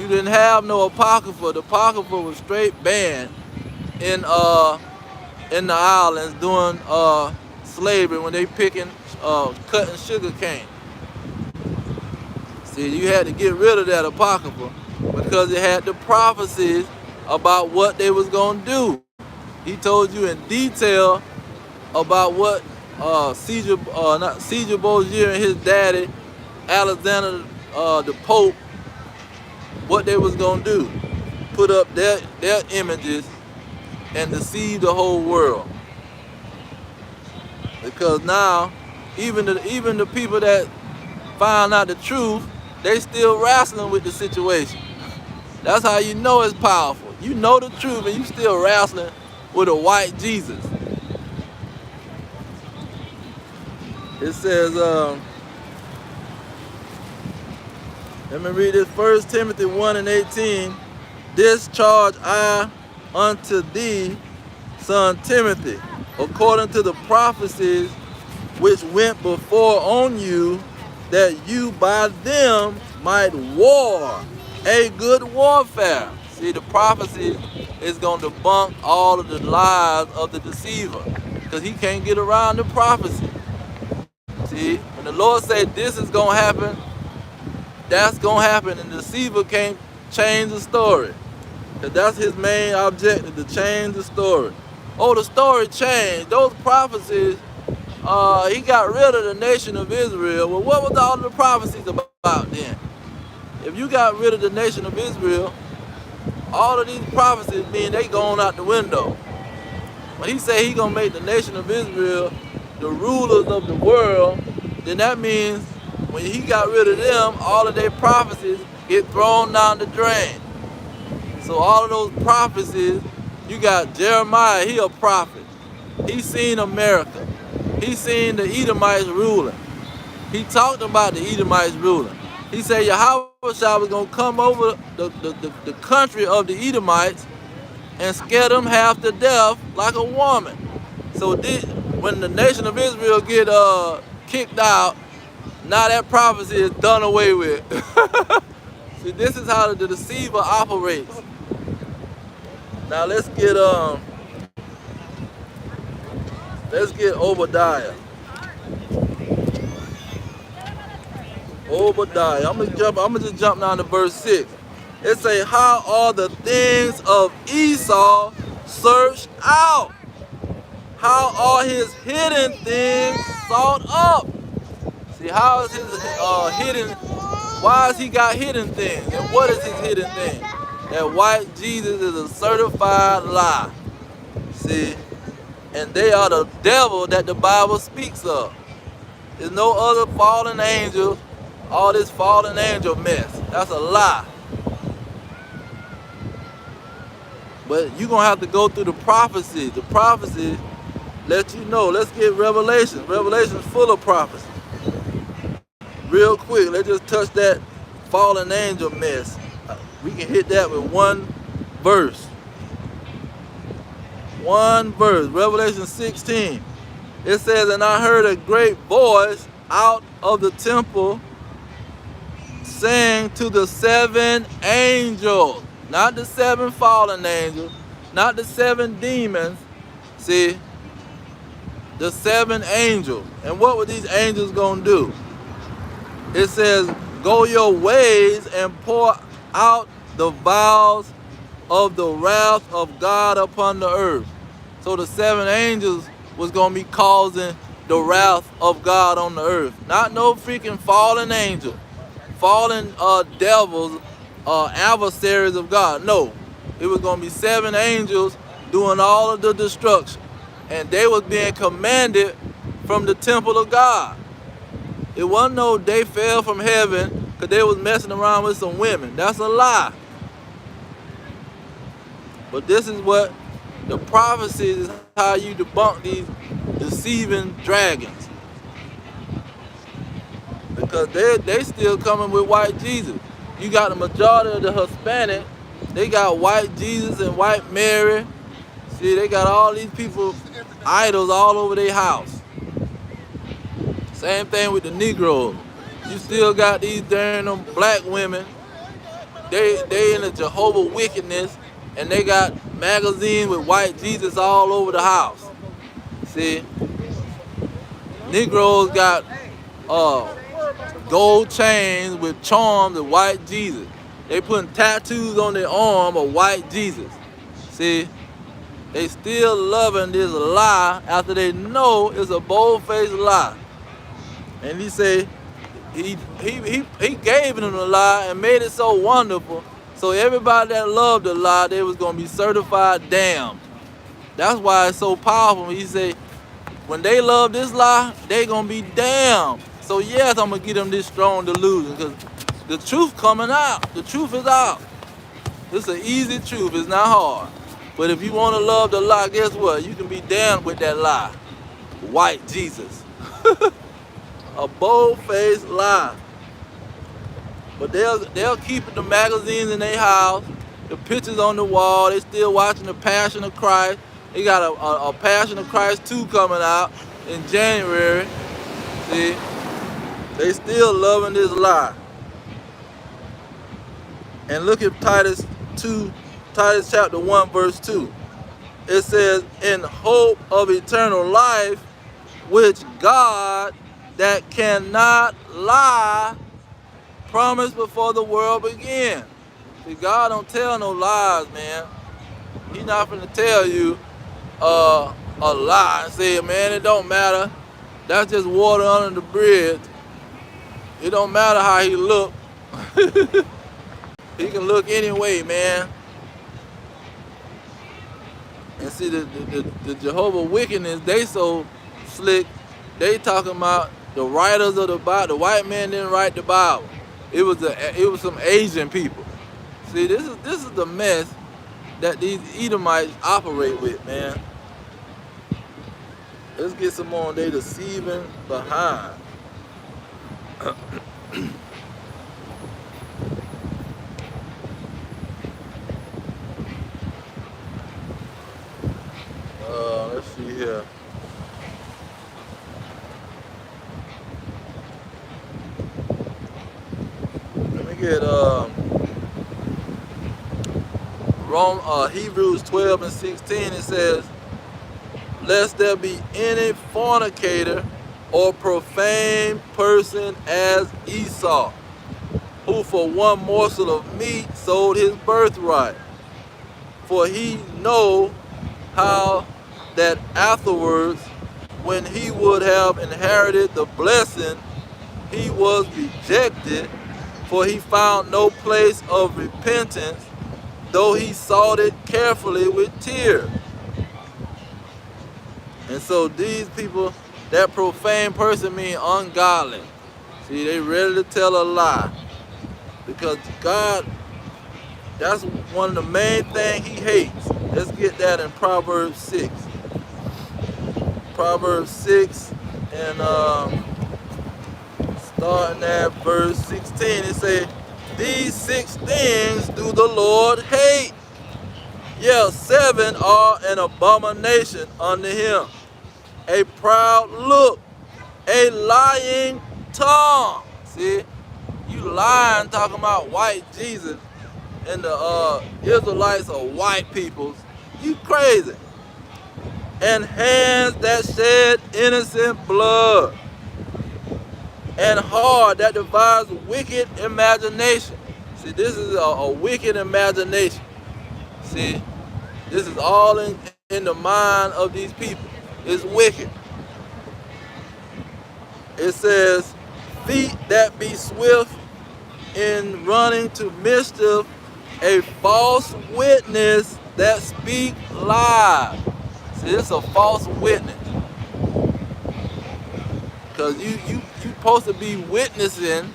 You didn't have no apocrypha. The apocrypha was straight banned in the islands during slavery when they cutting sugar cane. See, you had to get rid of that apocrypha because it had the prophecies about what they was gonna do. He told you in detail about what Caesar Borgia and his daddy Alexander the Pope, what they was gonna do, put up their images and deceive the whole world. Because now, even the people that find out the truth, they still wrestling with the situation. That's how you know it's powerful. You know the truth and you still wrestling with a white Jesus. It says, let me read this, 1 Timothy 1:18. This charge I unto thee, son Timothy, according to the prophecies which went before on you, that you by them might war a good warfare. See, the prophecy is going to debunk all of the lies of the deceiver, because he can't get around the prophecy. See, when the Lord said this is going to happen, that's going to happen, and the deceiver can't change the story. Because that's his main objective, to change the story. Oh, the story changed. Those prophecies, he got rid of the nation of Israel. Well, what was all of the prophecies about then? If you got rid of the nation of Israel, all of these prophecies mean they going out the window. When he say he gonna make the nation of Israel the rulers of the world, then that means when he got rid of them, all of their prophecies get thrown down the drain. So all of those prophecies, you got Jeremiah, he a prophet. He seen America. He seen the Edomites ruling. He talked about the Edomites ruling. He said Yahweh was going to come over the country of the Edomites and scare them half to death like a woman. So when the nation of Israel get kicked out, now that prophecy is done away with. See, this is how the deceiver operates. Now let's get Obadiah. Obadiah. I'm gonna just jump down to verse 6. It say, how are the things of Esau searched out? How are his hidden things sought up? See, how is his hidden? Why has he got hidden things? And what is his hidden thing? That white Jesus is a certified lie. See, and they are the devil that the Bible speaks of. There's no other fallen angel. All this fallen angel mess, that's a lie. But you're going to have to go through the prophecies. The prophecies let you know. Let's get Revelation. Revelation's full of prophecy. Real quick, let's just touch that fallen angel mess. We can hit that with one verse. One verse, Revelation 16. It says, and I heard a great voice out of the temple saying to the 7 angels, not the 7 fallen angels, not the 7 demons, see, the 7 angels. And what were these angels going to do? It says, go your ways and pour out the vials of the wrath of God upon the earth. So the 7 angels was going to be causing the wrath of God on the earth. Not no freaking fallen angel. Fallen devils, adversaries of God. No, it was going to be 7 angels doing all of the destruction. And they was being commanded from the temple of God. It wasn't no they fell from heaven because they was messing around with some women. That's a lie. But this is what the prophecies is, how you debunk these deceiving dragons. Because they still coming with white Jesus. You got the majority of the Hispanic, they got white Jesus and white Mary. See, they got all these people, idols all over their house. Same thing with the Negroes. You still got these darn black women they in the Jehovah wickedness, and they got magazines with white Jesus all over the house. See, Negroes got uh, gold chains with charms of white Jesus. They putting tattoos on their arm of white Jesus. See, they still loving this lie after they know it's a bold-faced lie. And he said he gave them the lie and made it so wonderful. So everybody that loved the lie, they was gonna be certified damned. That's why it's so powerful. He said, when they love this lie, they gonna be damned. So yes, I'm gonna give them this strong delusion, because the truth coming out. The truth is out. It's an easy truth. It's not hard. But if you want to love the lie, guess what? You can be damned with that lie. White Jesus. A bold-faced lie. But they'll keep the magazines in their house, the pictures on the wall. They still watching the Passion of Christ. They got a Passion of Christ 2 coming out in January. See, they still loving this lie. And look at Titus chapter 1, verse 2. It says, in hope of eternal life, which God that cannot lie promised before the world began. See, God don't tell no lies, man. He's not gonna tell you a lie and say, man, it don't matter. That's just water under the bridge. It don't matter how he look. He can look anyway, man. And see, the Jehovah wickedness, they so slick. They talking about the writers of the Bible. The white man didn't write the Bible. It was some Asian people. See, this is the mess that these Edomites operate with, man. Let's get some more on they deceiving behind. Let's see here. Let me get Hebrews 12 and 16. It says, lest there be any fornicator or profane person as Esau, who for one morsel of meat sold his birthright. For he know how that afterwards, when he would have inherited the blessing, he was rejected, for he found no place of repentance, though he sought it carefully with tears. And so these people, that profane person mean ungodly. See, they ready to tell a lie. Because God, that's one of the main things he hates. Let's get that in Proverbs 6. Proverbs 6 and starting at verse 16, it says, these 6 things do the Lord hate. Yeah, 7 are an abomination unto him. A proud look, a lying tongue. See, you lying talking about white Jesus, and the Israelites are white peoples. You crazy. And hands that shed innocent blood, and heart that devises wicked imagination. See, this is a wicked imagination. See, this is all in the mind of these people. It's wicked. It says, feet that be swift in running to mischief, a false witness that speak lies. See, it's a false witness. Because you supposed to be witnessing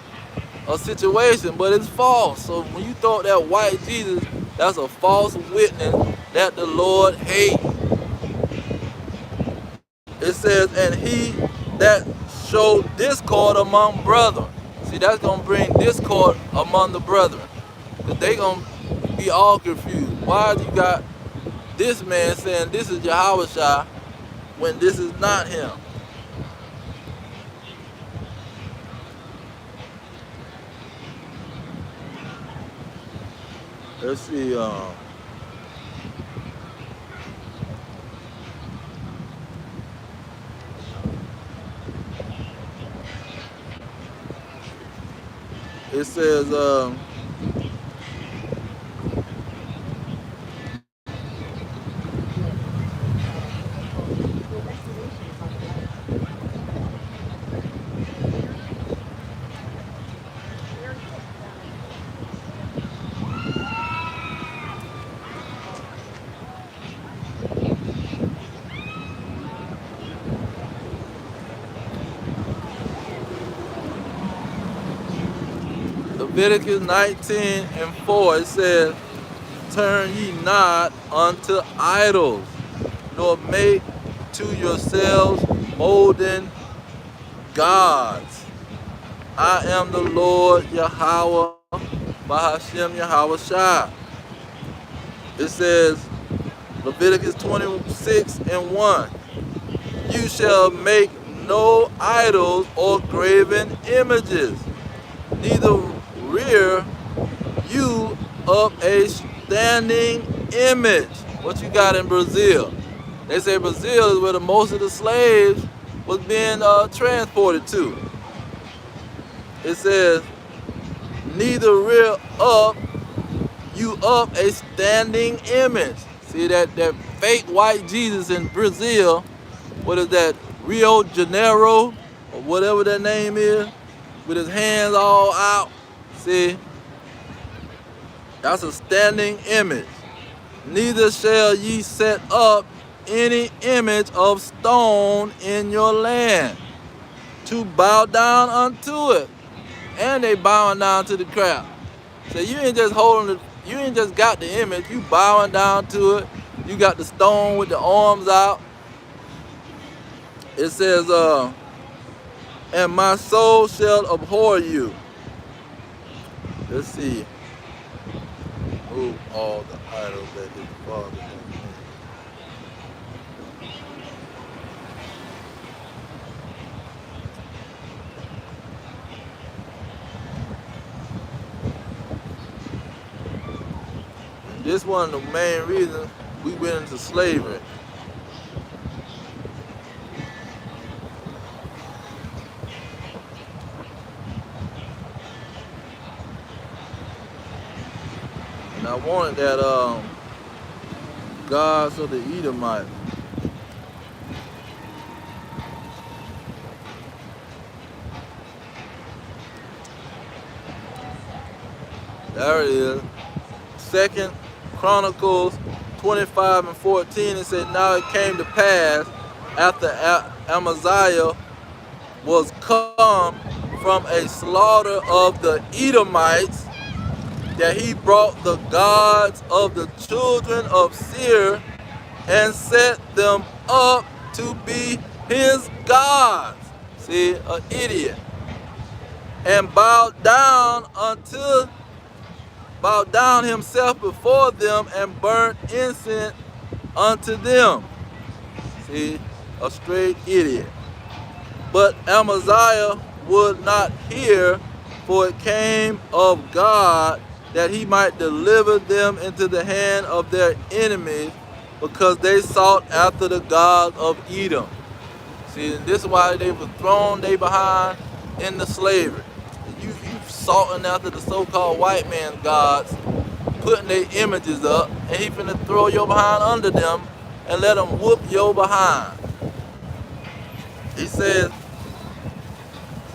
a situation, but it's false. So when you thought that white Jesus, that's a false witness that the Lord hates. It says, and he that showed discord among brethren. See, that's going to bring discord among the brethren. Because they going to be all confused. Why you got this man saying this is Yahushua when this is not him? Let's see. It says, Leviticus 19:4. It says, "Turn ye not unto idols, nor make to yourselves molten gods. I am the Lord Yahweh, Bahashem Yahweh Shai." It says, Leviticus 26:1. "You shall make no idols or graven images, neither rear you up a standing image." What you got in Brazil? They say Brazil is where the most of the slaves was being transported to. It says, "Neither rear up you up a standing image." See that fake white Jesus in Brazil? What is that? Rio de Janeiro or whatever that name is, with his hands all out. See, that's a standing image. "Neither shall ye set up any image of stone in your land to bow down unto it." And they bowing down to the crowd. So you ain't just holding it, you ain't just got the image, you bowing down to it. You got the stone with the arms out. It says, "And my soul shall abhor you." Let's see. Move all the idols that his father had made. This one of the main reasons we went into slavery. And I wanted that gods of the Edomite. There it is. 2 Chronicles 25:14. It said, "Now it came to pass after Amaziah was come from a slaughter of the Edomites, that he brought the gods of the children of Seir and set them up to be his gods." See, an idiot. "And bowed down himself before them and burnt incense unto them." See, a straight idiot. "But Amaziah would not hear, for it came of God, that he might deliver them into the hand of their enemies, because they sought after the gods of Edom." See, this is why they were thrown they behind into slavery. You soughting after the so-called white man's gods, putting their images up, and he finna throw your behind under them and let them whoop your behind. He says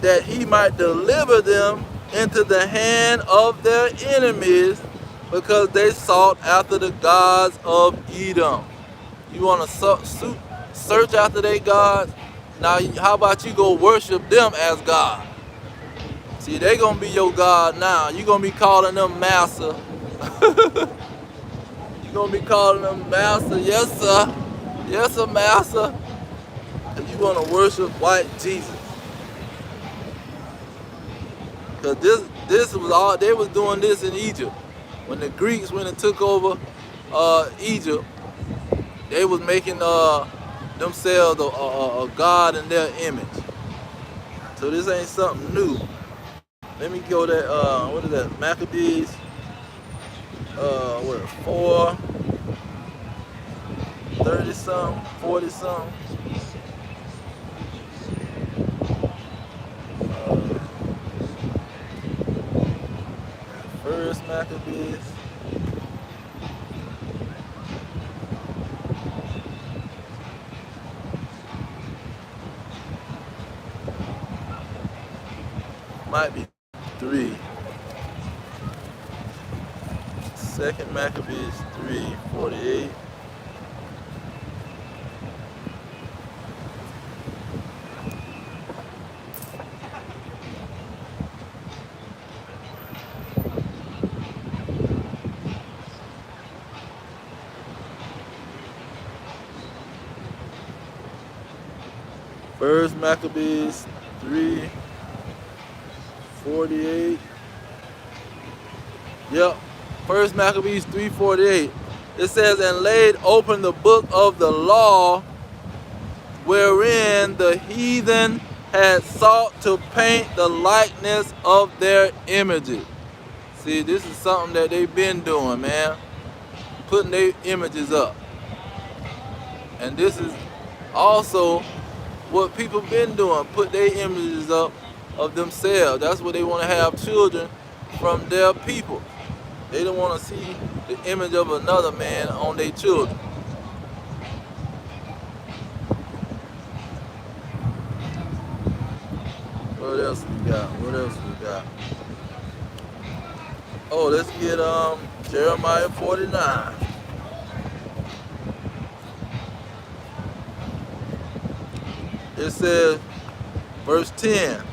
that he might deliver them into the hand of their enemies, because they sought after the gods of Edom. You want to search after their gods? Now, how about you go worship them as God? See, they gonna be your God now. You gonna be calling them master. You gonna be calling them master. Yes, sir. Yes, sir, master. And you wanna worship white Jesus. Because this was all, they was doing this in Egypt. When the Greeks went and took over Egypt, they was making themselves a god in their image. So this ain't something new. Let me go to, what is that, Maccabees what, 4:30 something, 40 something. Uh, First Maccabees. Might be 3. Second Maccabees 3:48. First Maccabees 3:48. Yep. First Maccabees 3:48. It says, and laid open the book of the law, wherein the heathen had sought to paint the likeness of their images. See, this is something that they've been doing, man. Putting their images up. And this is also what people been doing, put their images up of themselves. That's what they want to have children from their people. They don't want to see the image of another man on their children. What else we got? What else we got? Oh, let's get Jeremiah 49. It says, verse 10.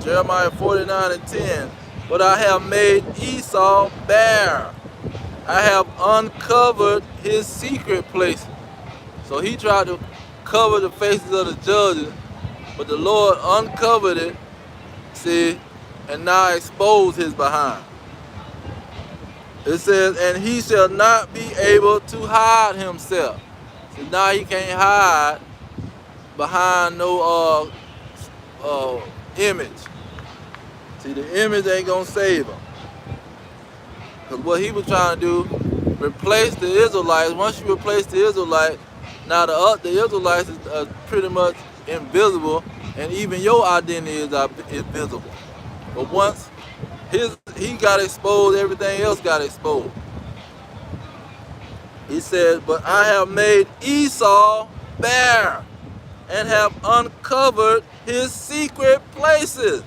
Jeremiah 49:10. But I have made Esau bare. I have uncovered his secret places. So he tried to cover the faces of the judges, but the Lord uncovered it, see, and now exposed his behind. It says, and he shall not be able to hide himself. So now he can't hide behind no image. See, the image ain't gonna save him. Because what he was trying to do, replace the Israelites. Once you replace the Israelites, now the Israelites is pretty much invisible, and even your identity is visible. But once he got exposed, everything else got exposed. He says, but I have made Esau bare, and have uncovered his secret places,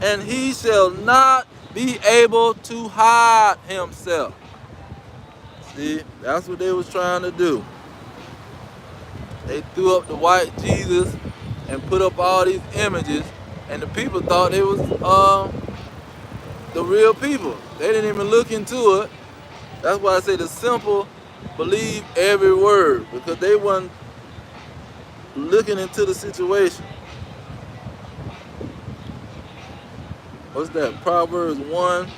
and he shall not be able to hide himself. See, that's what they was trying to do. They threw up the white Jesus and put up all these images, and the people thought it was the real people. They didn't even look into it. That's why I say the simple believe every word, because they weren't looking into the situation. What's that? Proverbs 1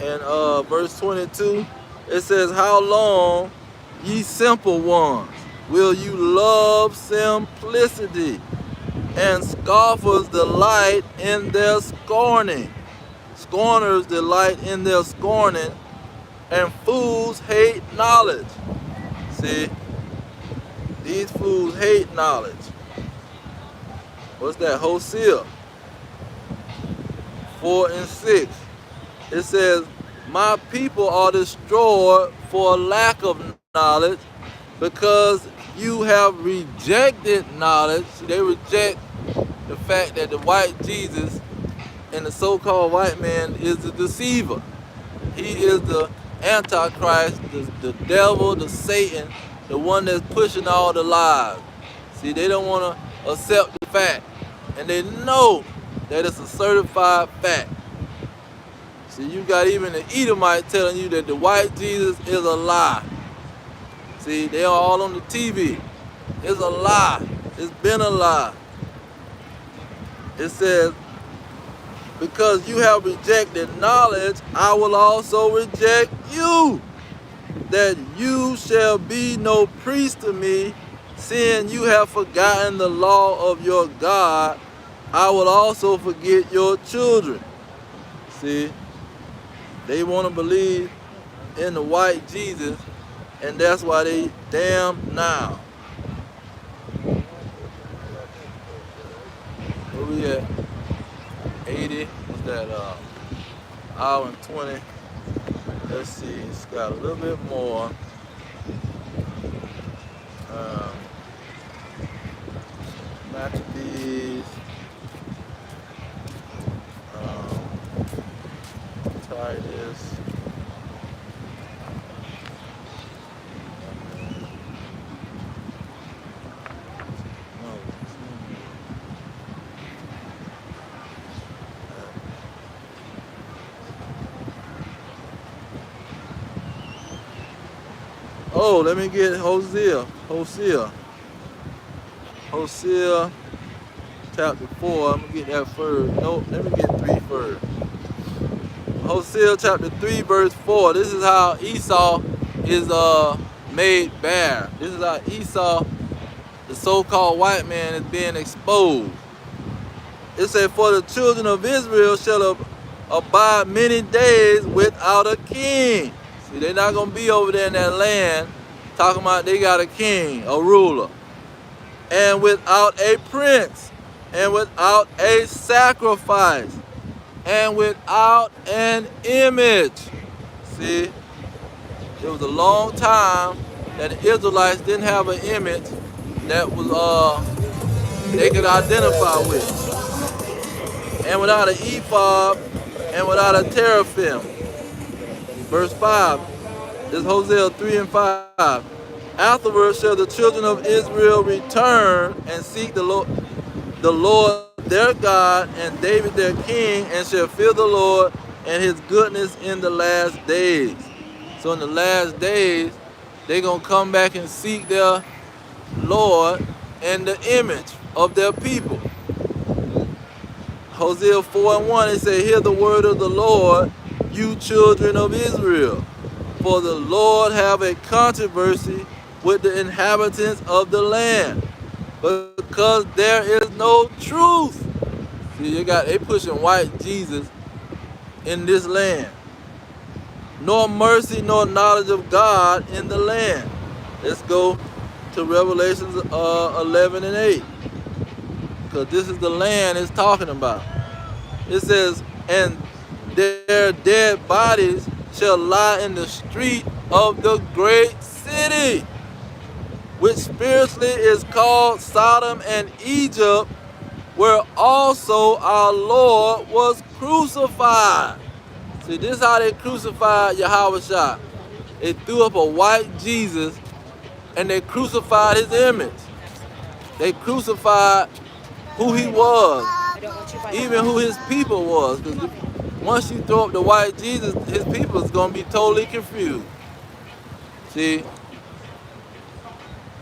and verse 22. It says, how long, ye simple ones, will you love simplicity, and scoffers delight in their scorning? Scorners delight in their scorning, and fools hate knowledge. See, these fools hate knowledge. What's that? Hosea 4 and 6. It says, my people are destroyed for lack of knowledge, because you have rejected knowledge. They reject the fact that the white Jesus and the so-called white man is the deceiver. He is the Antichrist, the devil, the Satan, the one that's pushing all the lies. See, they don't want to accept the fact, and they know that it's a certified fact. See, you got even the Edomite telling you that the white Jesus is a lie. See, they are all on the TV. It's a lie. It's been a lie. It says, because you have rejected knowledge, I will also reject you, that you shall be no priest to me, seeing you have forgotten the law of your God. I will also forget your children. See, they want to believe in the white Jesus, and that's why they damn now. Where we at? 80. What's that? Hour and 20. Let's see. It's got a little bit more. Um, Maccabees. Titus. Oh, let me get Hosea. Hosea chapter 4. I'm gonna get that first. Nope, let me get 3 first. Hosea chapter 3 verse 4. This is how Esau is made bare. This is how Esau, the so-called white man, is being exposed. It said, for the children of Israel shall abide many days without a king. See, they're not going to be over there in that land talking about they got a king, a ruler. And without a prince, and without a sacrifice, and without an image. See, it was a long time that the Israelites didn't have an image that was they could identify with. And without an ephod, and without a teraphim. Verse 5, this is Hosea 3 and 5. Afterwards shall the children of Israel return and seek the Lord their God, and David their king, and shall fear the Lord and his goodness in the last days. So in the last days, they're going to come back and seek their Lord in the image of their people. Hosea 4 and 1, it says, hear the word of the Lord, you children of Israel. For the Lord have a controversy with the inhabitants of the land, because there is no truth. See, they pushing white Jesus in this land. Nor mercy nor knowledge of God in the land. Let's go to Revelations 11 and 8. Because this is the land it's talking about. It says, and their dead bodies shall lie in the street of the great city, which spiritually is called Sodom and Egypt, where also our Lord was crucified. See, this is how they crucified Yahushua. They threw up a white Jesus and they crucified his image. They crucified who he was, even who his people was. Because once you throw up the white Jesus, his people is going to be totally confused. See?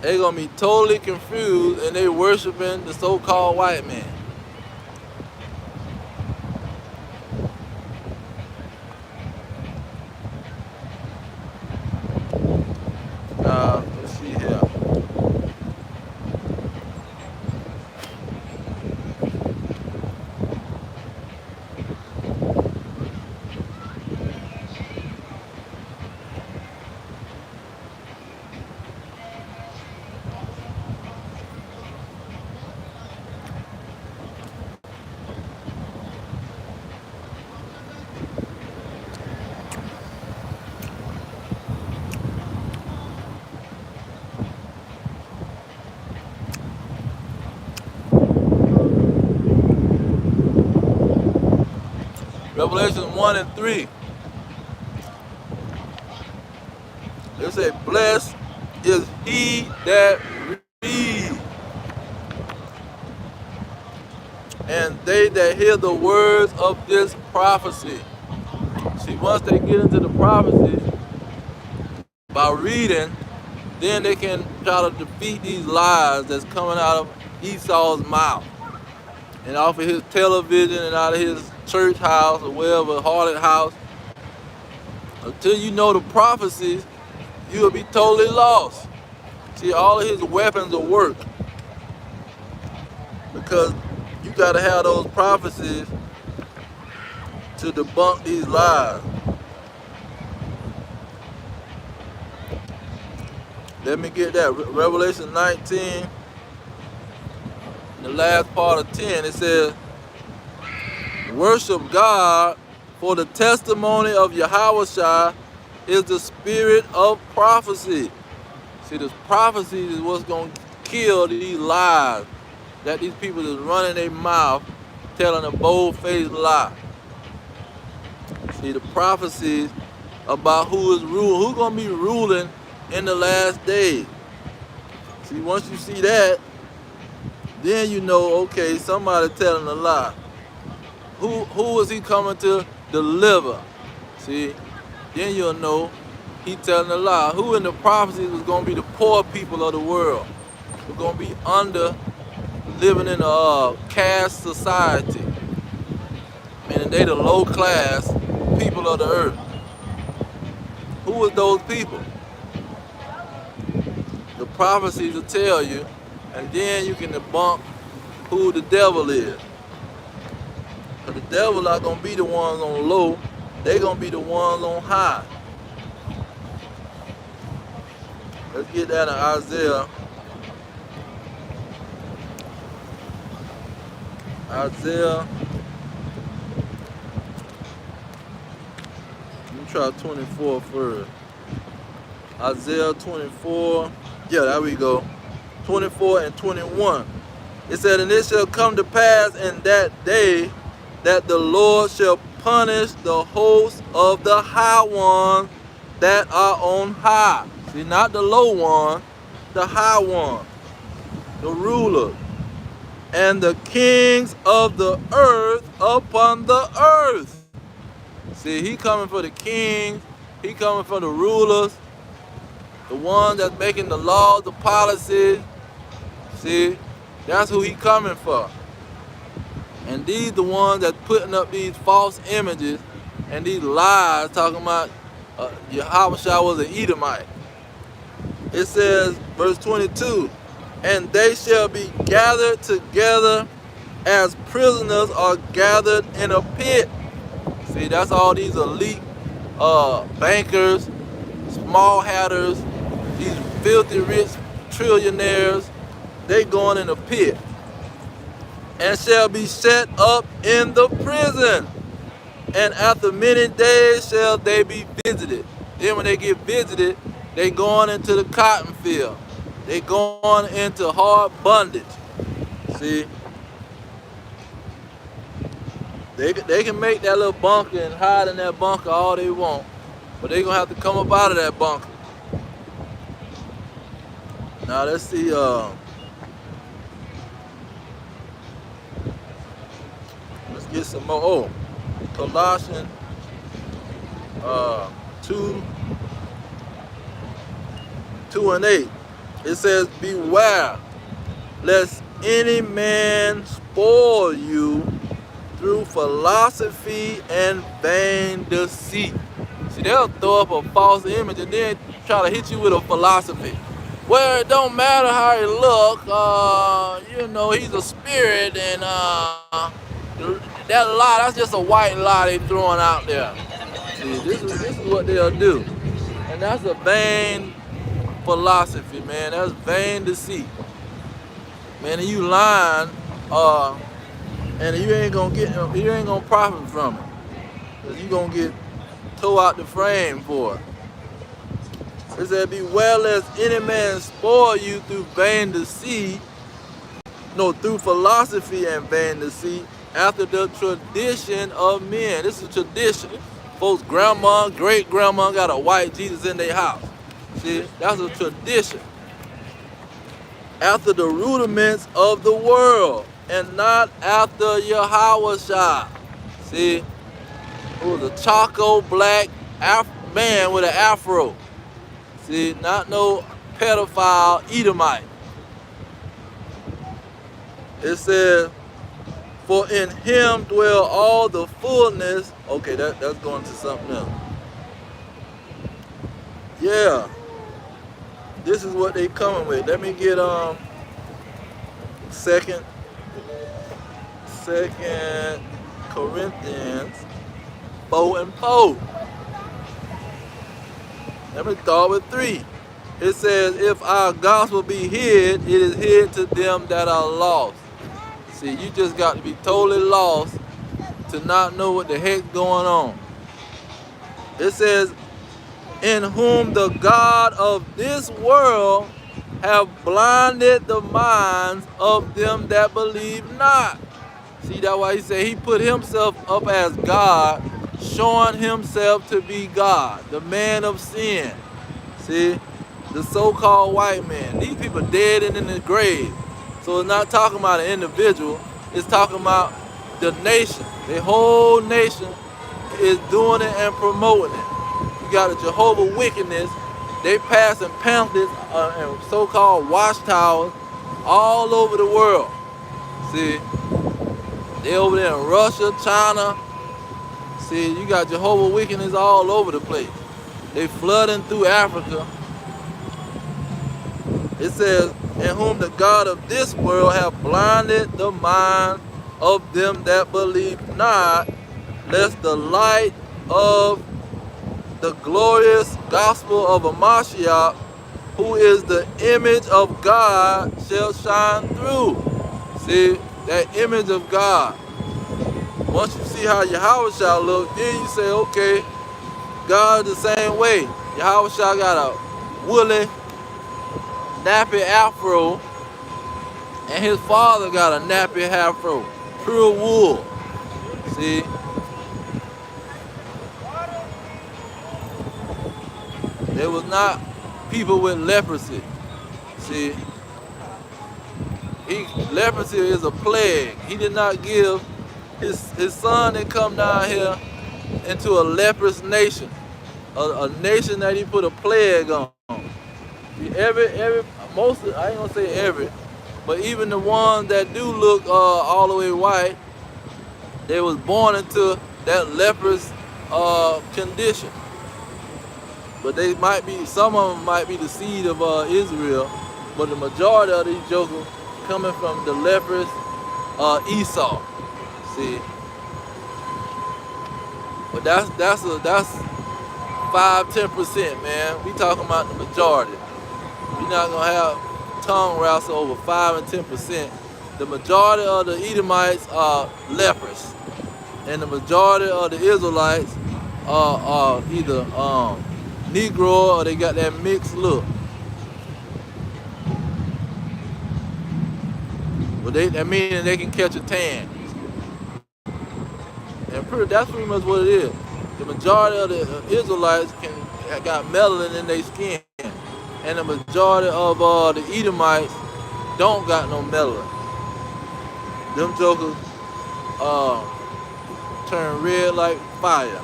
They're going to be totally confused and they worshiping the so-called white man. Let's see here. Revelation 1 and 3. It says, blessed is he that reads, and they that hear the words of this prophecy. See, once they get into the prophecy, by reading, then they can try to defeat these lies that's coming out of Esau's mouth. And off of his television and out of his church house or wherever, haunted house. Until you know the prophecies, you'll be totally lost. See, all of his weapons will work. Because you got to have those prophecies to debunk these lies. Let me get that. Revelation 19, the last part of 10, it says, worship God, for the testimony of Yahushua is the spirit of prophecy. See, this prophecy is what's going to kill these lies that these people is running their mouth, telling a bold-faced lie. See, the prophecies about who is ruling, who's going to be ruling in the last days. See, once you see that, then you know, okay, somebody telling a lie. Who is he coming to deliver? See, then you'll know he telling a lie. Who in the prophecies was going to be the poor people of the world? We're going to be living in a caste society. Meaning they the low class people of the earth. Who is those people? The prophecies will tell you, and then you can debunk who the devil is. But the devil not going to be the ones on low, they going to be the ones on high. Let's get that in Isaiah. Isaiah. Let me try 24 first. Isaiah 24. Yeah, there we go. 24 and 21. It said, and it shall come to pass in that day that the Lord shall punish the host of the high ones that are on high. See, not the low one, the high one, the ruler, and the kings of the earth upon the earth. See, he coming for the kings, he coming for the rulers, the ones that's making the laws, the policies. See, that's who he coming for. And these the ones that's putting up these false images and these lies talking about Yahushua was an Edomite. It says, verse 22, and they shall be gathered together as prisoners are gathered in a pit. See, that's all these elite bankers, small hatters, these filthy rich trillionaires, they going in a pit. And shall be set up in the prison. And after many days shall they be visited. Then when they get visited, they going into the cotton field. They going into hard bondage. See? They can make that little bunker and hide in that bunker all they want. But they gonna have to come up out of that bunker. Now let's see, let's get some more. Oh, Colossians 2 and 8. It says, beware lest any man spoil you through philosophy and vain deceit. See, they'll throw up a false image and then try to hit you with a philosophy. Well, it don't matter how he look, you know, he's a spirit, and that lie, that's just a white lie they throwing out there. See, this is what they'll do. And that's a vain philosophy, man. That's vain deceit. Man, and you lying, and you ain't gonna profit from it. Cause you gonna get tore out the frame for it. It said, beware lest any man spoil you through vain deceit, through philosophy and vain deceit, after the tradition of men. This is tradition. Folks' grandma, great-grandma got a white Jesus in their house. See, that's a tradition. After the rudiments of the world, and not after Yahushua. See, who was a charcoal black man with an afro. See, not no pedophile Edomite. It says, for in him dwell all the fullness. Okay, that's going to something else. Yeah. This is what they coming with. Let me get Second Corinthians 4 and 4. Let me start with 3. It says, if our gospel be hid, it is hid to them that are lost. See, you just got to be totally lost to not know what the heck's going on. It says, in whom the God of this world have blinded the minds of them that believe not. See, that's why he said he put himself up as God, showing himself to be God, the man of sin. See, the so-called white man. These people dead and in the grave. So it's not talking about an individual. It's talking about the nation. The whole nation is doing it and promoting it. You got the Jehovah wickedness. They passing pamphlets and so-called watchtowers all over the world. See, they over there in Russia, China. See, you got Jehovah wickedness all over the place. They flooding through Africa. It says, in whom the God of this world have blinded the mind of them that believe not, lest the light of the glorious gospel of Mashiach, who is the image of God, shall shine through. See, that image of God. Once you see how Yahweh shall look, then you say, okay, God the same way. Yahweh shall got a woolly, nappy afro, and his father got a nappy afro, pure wool. See, there was not people with leprosy. See, leprosy is a plague. He did not give his son that come down here into a leprous nation, a nation that he put a plague on. Most, I ain't gonna say every, but even the ones that do look all the way white, they was born into that leprous condition. But they might be, some of them might be the seed of Israel, but the majority of these jokers coming from the leprous Esau. See, but that's 5-10%, man. We talking about the majority. You're not gonna have tongue wrestle over 5 and 10%. The majority of the Edomites are lepers, and the majority of the Israelites are either Negro or they got that mixed look. But that means they can catch a tan. And that's pretty much what it is. The majority of the Israelites got melanin in their skin, and the majority of the Edomites don't got no melanin. Them jokers turn red like fire.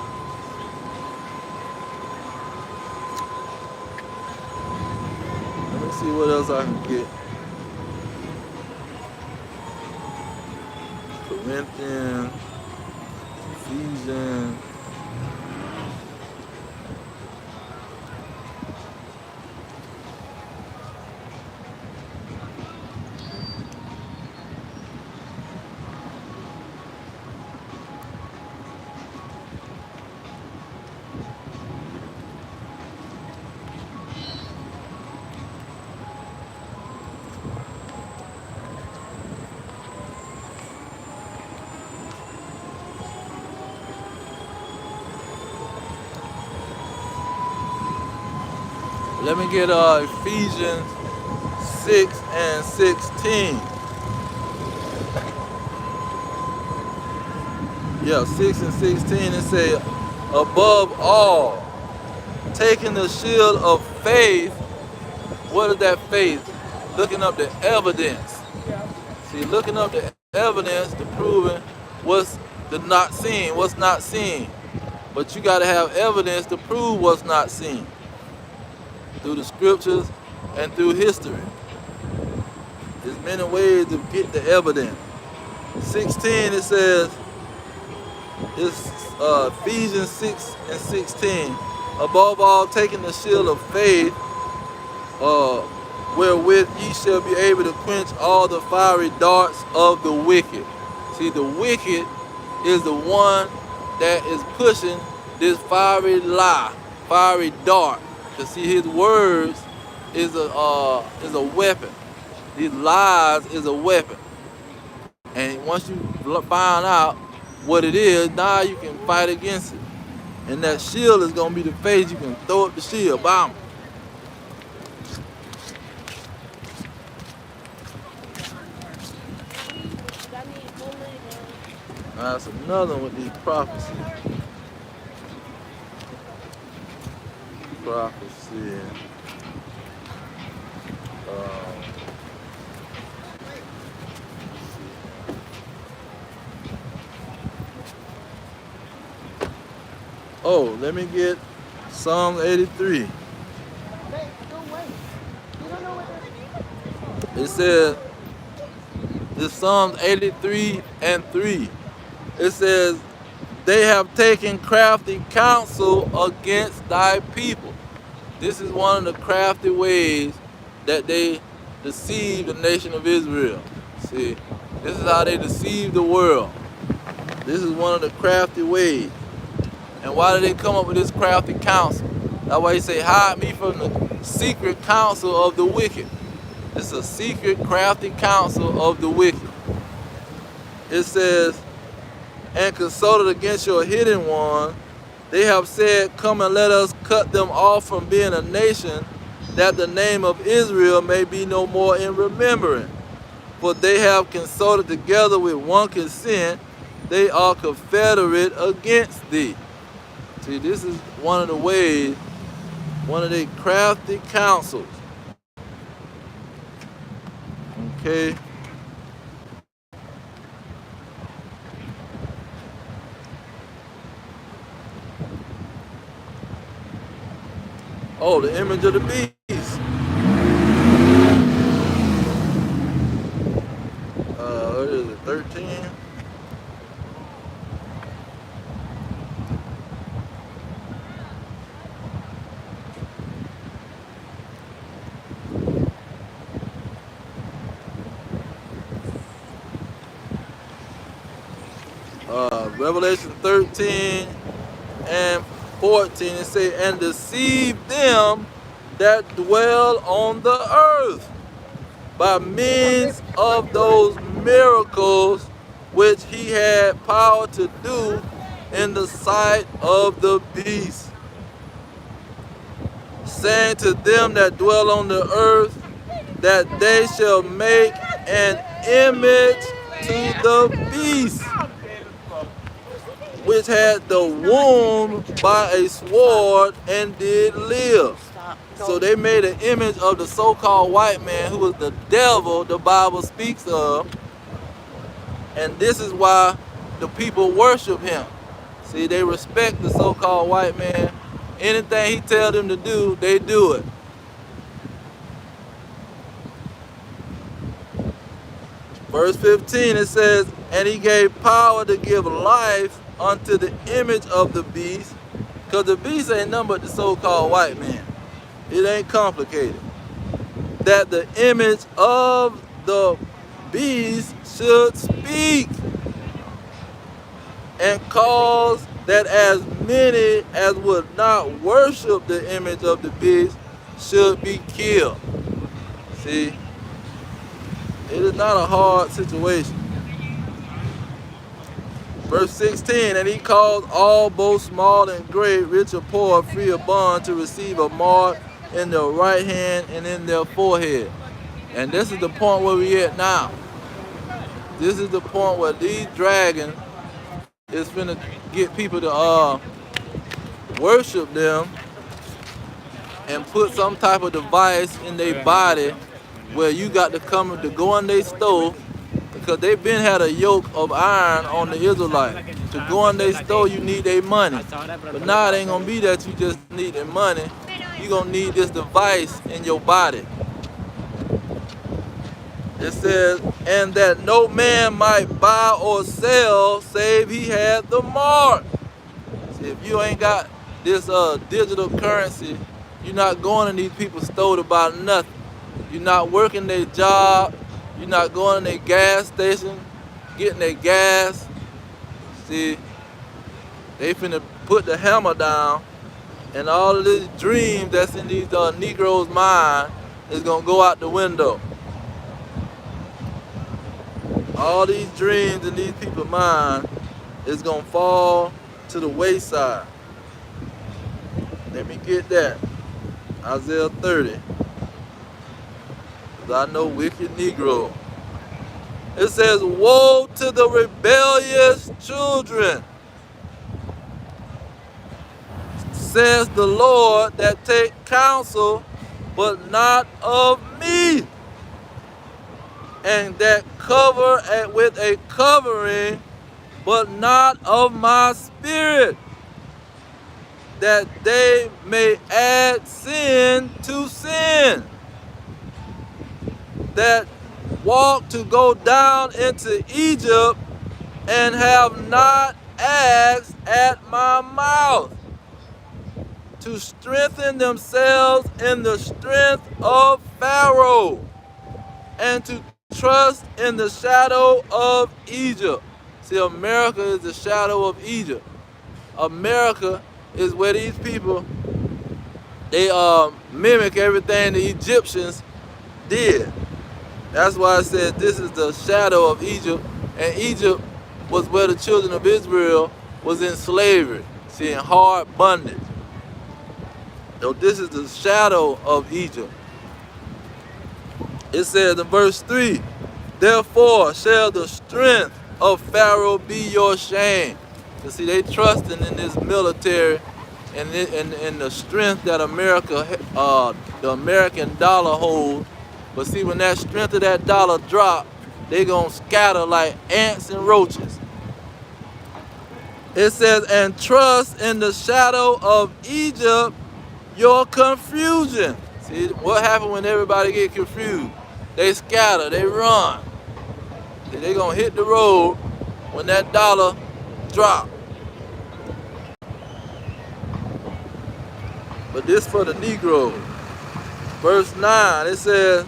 Let me see what else I can get. Corinthians, Ephesians. Let me get Ephesians 6 and 16. Yeah, 6 and 16, it says, above all, taking the shield of faith. What is that faith? Looking up the evidence. See, looking up the evidence to proving what's not seen, what's not seen. But you got to have evidence to prove what's not seen. Through the scriptures and through history. There's many ways to get the evidence. 16, it says, it's Ephesians 6 and 16. Above all, taking the shield of faith, wherewith ye shall be able to quench all the fiery darts of the wicked. See, the wicked is the one that is pushing this fiery lie, fiery dart. To see his words is a weapon. These lies is a weapon. And once you find out what it is, now you can fight against it. And that shield is gonna be the face. You can throw up the shield, bam. That's another one with these prophecies. Prophecy. Oh, let me get Psalm 83. It says, this Psalms 83 and 3. It says, they have taken crafty counsel against thy people. This is one of the crafty ways that they deceive the nation of Israel. See, this is how they deceive the world. This is one of the crafty ways. And why did they come up with this crafty counsel? That's why he say, hide me from the secret counsel of the wicked. It's a secret crafty counsel of the wicked. It says, and consulted against your hidden one. They have said, come and let us cut them off from being a nation, that the name of Israel may be no more in remembrance. For they have consulted together with one consent, they are confederate against thee. See, this is one of the ways, one of the crafty counsels. Okay. Oh, the image of the beast. What is it, 13? Revelation 13 and 14, it say, and deceive them that dwell on the earth by means of those miracles which he had power to do in the sight of the beast, saying to them that dwell on the earth, that they shall make an image to the beast, which had the wound by a sword and did live. So they made an image of the so-called white man, who was the devil the Bible speaks of. And this is why the people worship him. See, they respect the so-called white man. Anything he tells them to do, they do it. Verse 15, it says, and he gave power to give life unto the image of the beast, because the beast ain't nothing but the so-called white man. It ain't complicated. That the image of the beast should speak, and cause that as many as would not worship the image of the beast should be killed. See, it is not a hard situation. Verse 16, and he caused all, both small and great, rich or poor, free or bond, to receive a mark in their right hand and in their forehead. And this is the point where we at now. This is the point where these dragons is finna get people to worship them and put some type of device in their body where you got to come to go in their store, because they've been had a yoke of iron on the Israelites. To go in their store, you need their money. But now it ain't gonna be that you just need their money. You're gonna need this device in your body. It says, and that no man might buy or sell save he had the mark. See, if you ain't got this digital currency, you're not going in these people's store to buy nothing. You're not working their job. You're not going in their gas station, getting their gas. See, They finna put the hammer down, and all of these dreams that's in these Negroes' mind is gonna go out the window. All these dreams in these people's mind is gonna fall to the wayside. Let me get that. Isaiah 30. Because I know wicked Negro. It says, woe to the rebellious children, says the Lord, that take counsel, but not of me, and that cover with a covering, but not of my spirit, that they may add sin to sin, that walk to go down into Egypt, and have not asked at my mouth, to strengthen themselves in the strength of Pharaoh, and to trust in the shadow of Egypt. See, America is the shadow of Egypt. America is where these people, they mimic everything the Egyptians did. That's why I said this is the shadow of Egypt, and Egypt was where the children of Israel was in slavery, see, in hard bondage. So this is the shadow of Egypt. It says in verse 3, therefore shall the strength of Pharaoh be your shame. You see, they trusting in this military and in the strength that America, the American dollar holds. But see, when that strength of that dollar drop, they gonna scatter like ants and roaches. It says, and trust in the shadow of Egypt your confusion. See, what happened when everybody get confused? They scatter, they run. See, they gonna hit the road when that dollar drop. But this for the Negro. Verse 9, it says,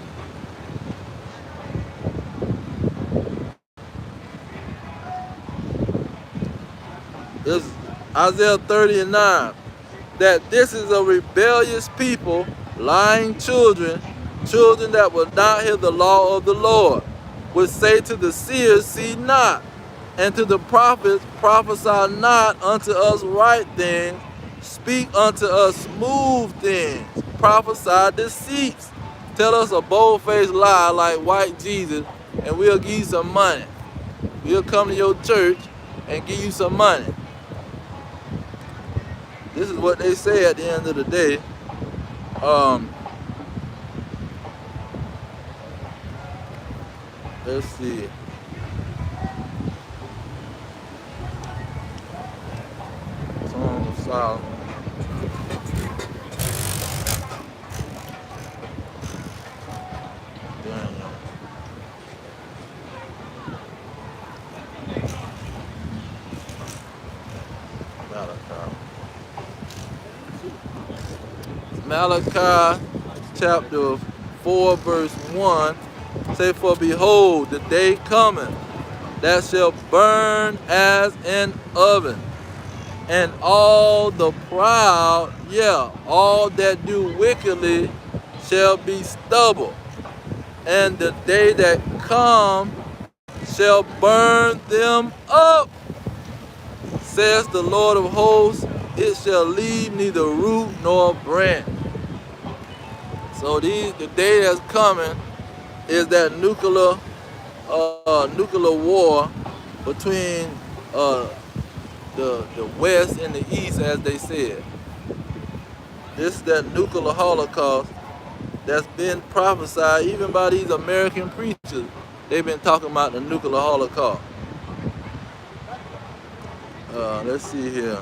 it's Isaiah 30 and 9, that this is a rebellious people, lying children, children that will not hear the law of the Lord, which say to the seers, see not, and to the prophets, prophesy not unto us right things, speak unto us smooth things, prophesy deceits, tell us a bold-faced lie like white Jesus, and we'll give you some money. We'll come to your church and give you some money. This is what they say at the end of the day. Let's see. Song of Solomon. Daniel. Malachi chapter 4 verse 1 say, for behold, the day cometh that shall burn as an oven, and all the proud, all that do wickedly shall be stubble, and the day that come shall burn them up, says the Lord of hosts, it shall leave neither root nor branch. So the day that's coming is that nuclear war between the West and the East, as they said. This is that nuclear holocaust that's been prophesied even by these American preachers. They've been talking about the nuclear holocaust. Let's see here.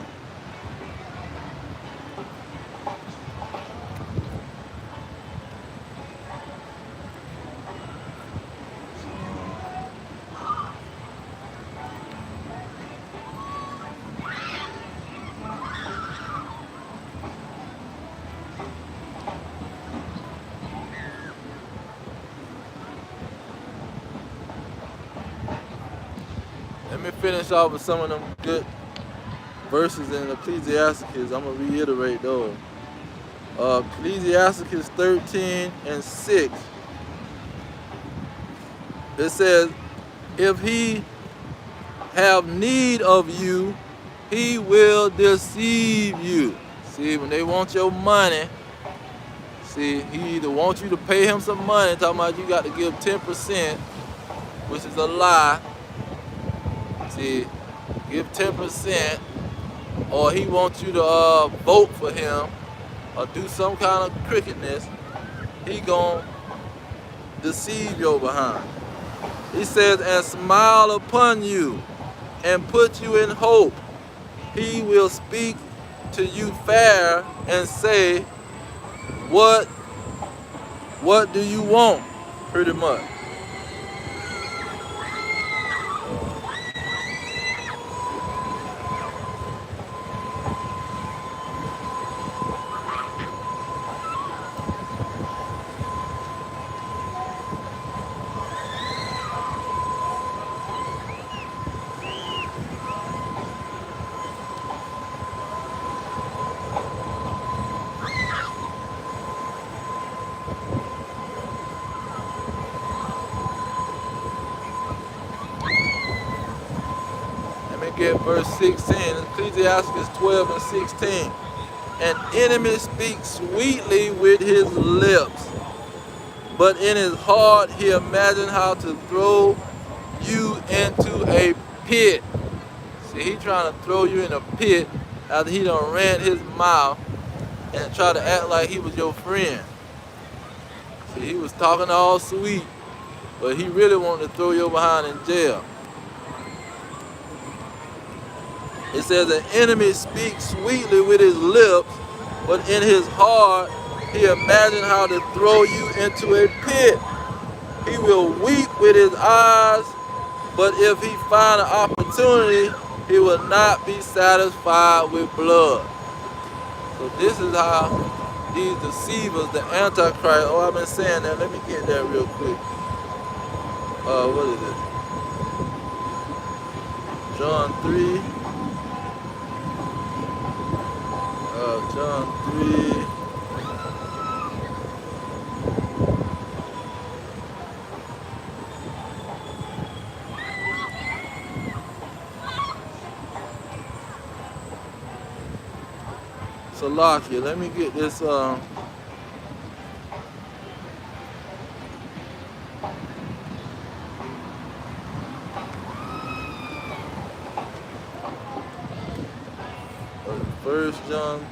Let me finish off with some of them good verses in Ecclesiastes. I'm going to reiterate those. Ecclesiastes 13 and 6. It says, if he have need of you, he will deceive you. See, when they want your money, see, he either wants you to pay him some money, talking about you got to give 10%, which is a lie. See, give 10%, or he wants you to vote for him, or do some kind of crookedness. He gonna deceive your behind. He says, and smile upon you, and put you in hope. He will speak to you fair and say, what do you want? Pretty much. Get verse 16, Ecclesiastes 12 and 16. An enemy speaks sweetly with his lips, but in his heart he imagines how to throw you into a pit. See, he trying to throw you in a pit after he done ran his mouth and try to act like he was your friend. See, he was talking all sweet, but he really wanted to throw you behind in jail. It says an enemy speaks sweetly with his lips, but in his heart he imagines how to throw you into a pit. He will weep with his eyes, but if he find an opportunity, he will not be satisfied with blood. So this is how these deceivers, the Antichrist, I've been saying that, let me get that real quick. What is it? John 3. John 3. Salakia, let me get this. First John.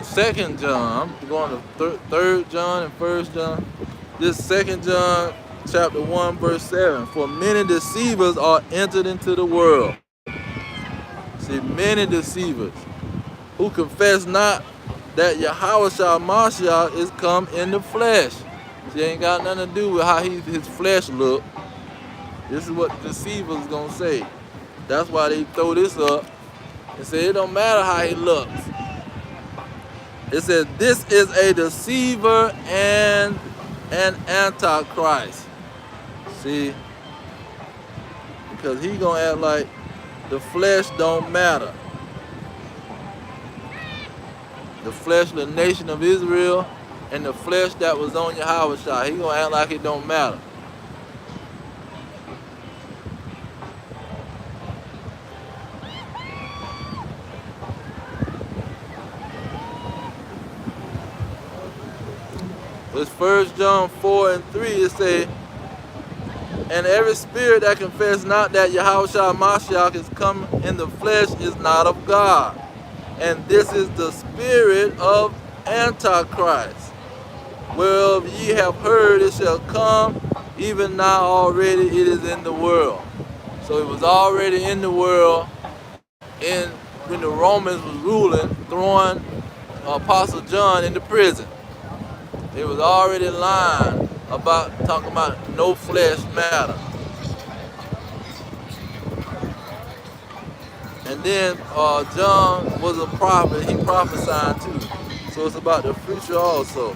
Second John, I'm going to third John and first John. This second John chapter 1 verse 7. For many deceivers are entered into the world. See, many deceivers who confess not that Yahushua Mashiach is come in the flesh. See, ain't got nothing to do with how his flesh look. This is what the deceivers is gonna say. That's why they throw this up and say it don't matter how he looks. It says this is a deceiver and an antichrist. See, because he gonna act like the flesh don't matter. The fleshly nation of Israel and the flesh that was on Yahushua, he gonna act like it don't matter. It's 1 John 4 and 3, it says, and every spirit that confess not that Yahushua Mashiach is come in the flesh is not of God. And this is the spirit of Antichrist, whereof ye have heard it shall come, even now already it is in the world. So it was already in the world when the Romans was ruling, throwing Apostle John into prison. It was already lying about talking about no flesh matter. And then John was a prophet, he prophesied too. So it's about the future also.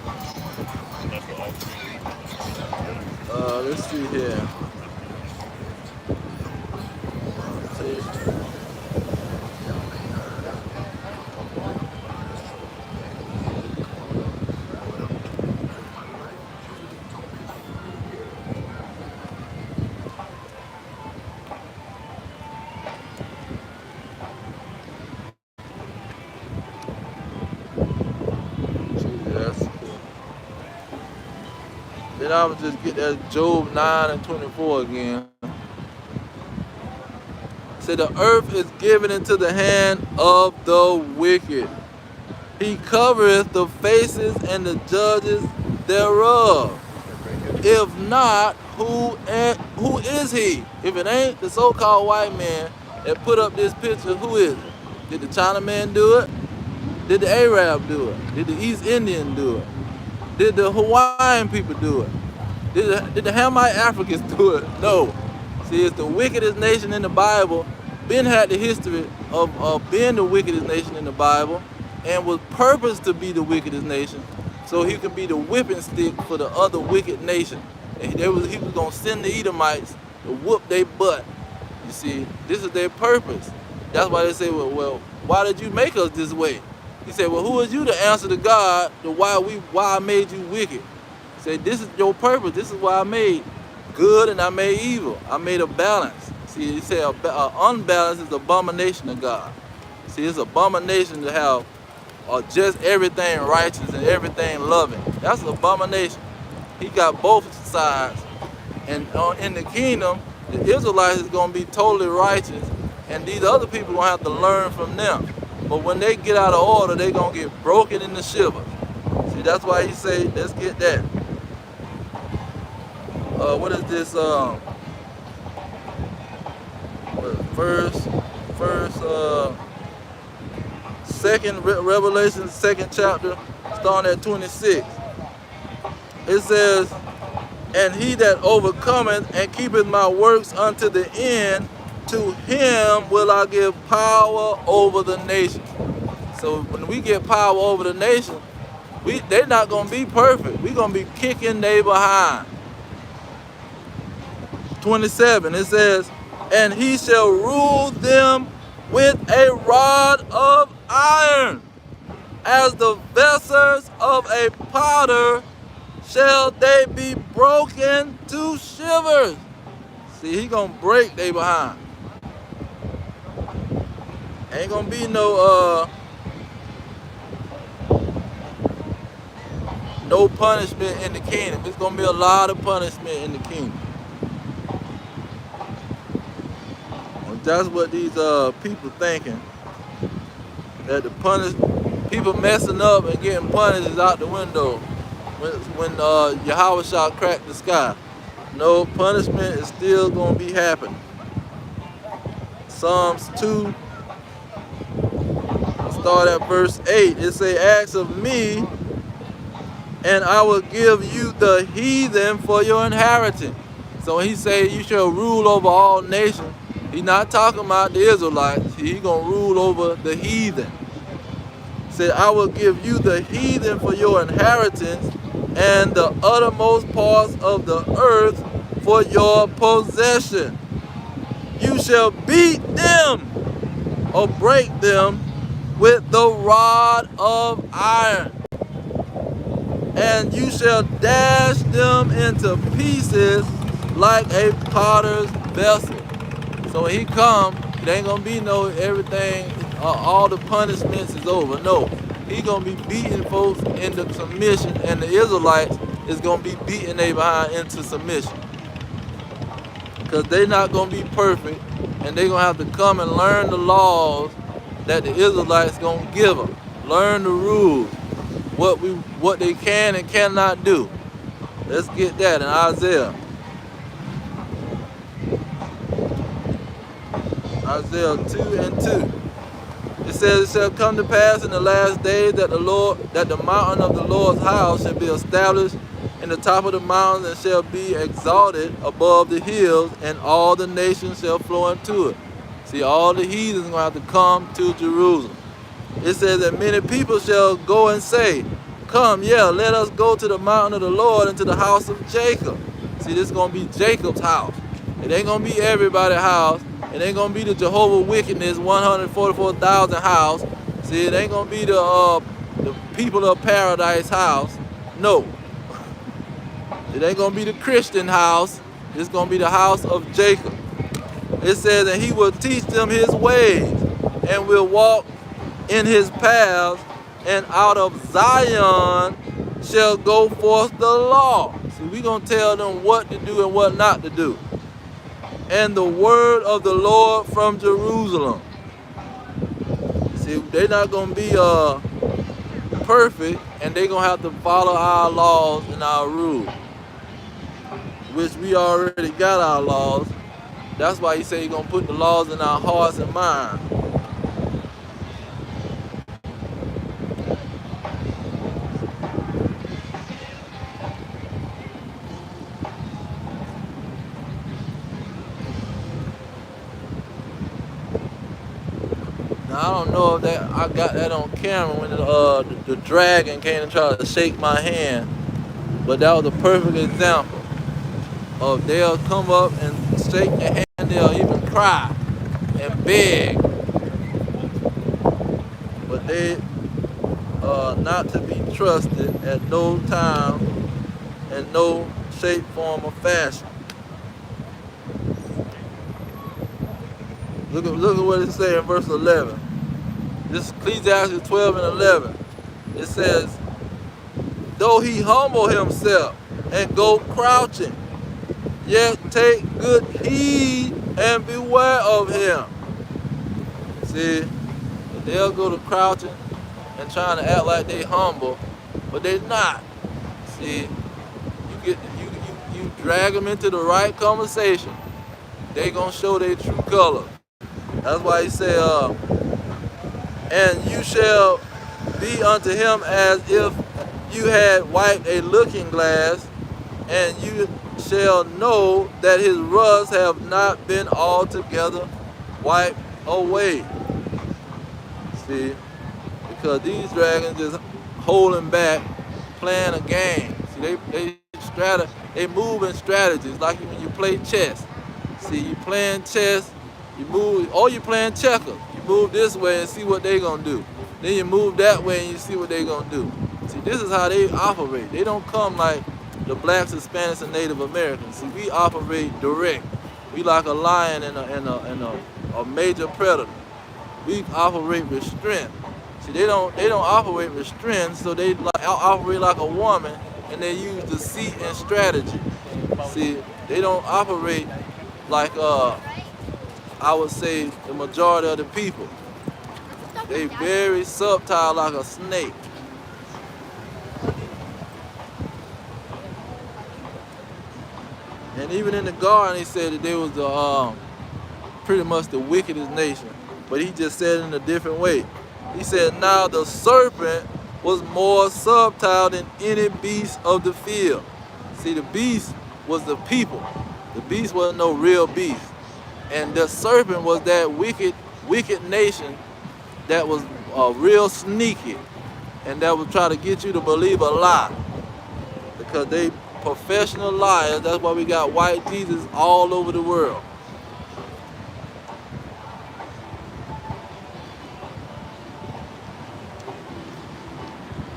Let's see here. See. That's cool. Then I would just get that Job 9 and 24 again. Say the earth is given into the hand of the wicked. He covereth the faces and the judges thereof. If not, who is he? If it ain't the so-called white man that put up this picture, who is it? Did the Chinaman do it? Did the Arab do it? Did the East Indian do it? Did the Hawaiian people do it? Did the Hamite Africans do it? No. See, it's the wickedest nation in the Bible. Ben had the history of being the wickedest nation in the Bible and was purposed to be the wickedest nation so he could be the whipping stick for the other wicked nation. And he was going to send the Edomites to whoop their butt. You see, this is their purpose. That's why they say, well, why did you make us this way? He said, well, who is you to answer to God to why I made you wicked? He said, this is your purpose. This is why I made good and I made evil. I made a balance. See, he said unbalance is abomination to God. See, it's abomination to have just everything righteous and everything loving. That's an abomination. He got both sides. And in the kingdom, the Israelites is going to be totally righteous, and these other people going to have to learn from them. But when they get out of order, they're going to get broken into shivers. See, that's why he say, let's get that. What is this? Second Revelation, second chapter, starting at 26. It says, and he that overcometh and keepeth my works unto the end, to him will I give power over the nation. So when we get power over the nation, they're not going to be perfect. We're going to be kicking they behind. 27, it says, and he shall rule them with a rod of iron, as the vessels of a potter shall they be broken to shivers. See, he gonna break they behind. Ain't gonna be no punishment in the kingdom. It's gonna be a lot of punishment in the kingdom. That's what these people thinking. That the people messing up and getting punished is out the window when Yahweh shall crack the sky. No, punishment is still going to be happening. Psalms 2, start at verse 8. It say, ask of me, and I will give you the heathen for your inheritance. So he say you shall rule over all nations. He's not talking about the Israelites. He's going to rule over the heathen. He said, I will give you the heathen for your inheritance and the uttermost parts of the earth for your possession. You shall beat them or break them with the rod of iron, and you shall dash them into pieces like a potter's vessel. So when he come, it ain't gonna be no everything, all the punishments is over. No, he gonna be beating folks into submission, and the Israelites is gonna be beating they behind into submission. Because they not gonna be perfect, and they gonna have to come and learn the laws that the Israelites gonna give them. Learn the rules, what they can and cannot do. Let's get that in Isaiah. Isaiah 2 and 2. It says, it shall come to pass in the last days that the mountain of the Lord's house shall be established in the top of the mountains and shall be exalted above the hills, and all the nations shall flow into it. See, all the heathens are going to have to come to Jerusalem. It says that many people shall go and say, come, yeah, let us go to the mountain of the Lord and to the house of Jacob. See, this is going to be Jacob's house. It ain't going to be everybody's house. It ain't going to be the Jehovah Wickedness 144,000 house. See, it ain't going to be the people of paradise house. No. It ain't going to be the Christian house. It's going to be the house of Jacob. It says, and he will teach them his ways and will walk in his paths, and out of Zion shall go forth the law. See, we're going to tell them what to do and what not to do. And the word of the Lord from Jerusalem. See, they're not going to be perfect, and they're going to have to follow our laws and our rules, which we already got our laws. That's why he said he's going to put the laws in our hearts and minds. Now, I don't know if that I got that on camera when the dragon came and tried to shake my hand, but that was a perfect example of they'll come up and shake your hand, they'll even cry and beg, but they are not to be trusted at no time in no shape, form, or fashion. Look at what it says in verse 11. This is Ecclesiastes 12 and 11. It says, though he humble himself and go crouching, yet take good heed and beware of him. See, they'll go to crouching and trying to act like they humble, but they're not. See, you drag them into the right conversation, they gonna show their true color. That's why he said, and you shall be unto him as if you had wiped a looking glass, and you shall know that his rust have not been altogether wiped away. See, because these dragons just holding back, playing a game. See, they move in strategies like when you play chess. See, you playing chess, you move, or you playing checkers. You move this way and see what they gonna do. Then you move that way and you see what they gonna do. See, this is how they operate. They don't come like the blacks, Hispanics, and Native Americans. See, we operate direct. We like a lion and a major predator. We operate with strength. See, they don't operate with strength, so they operate like a woman, and they use deceit and strategy. See, they don't operate like I would say the majority of the people. They very subtle like a snake. And even in the garden, he said that they was pretty much the wickedest nation. But he just said it in a different way. He said, now the serpent was more subtle than any beast of the field. See, the beast was the people. The beast wasn't no real beast. And the serpent was that wicked nation that was real sneaky, and that would try to get you to believe a lie. Because they professional liars. That's why we got white Jesus all over the world.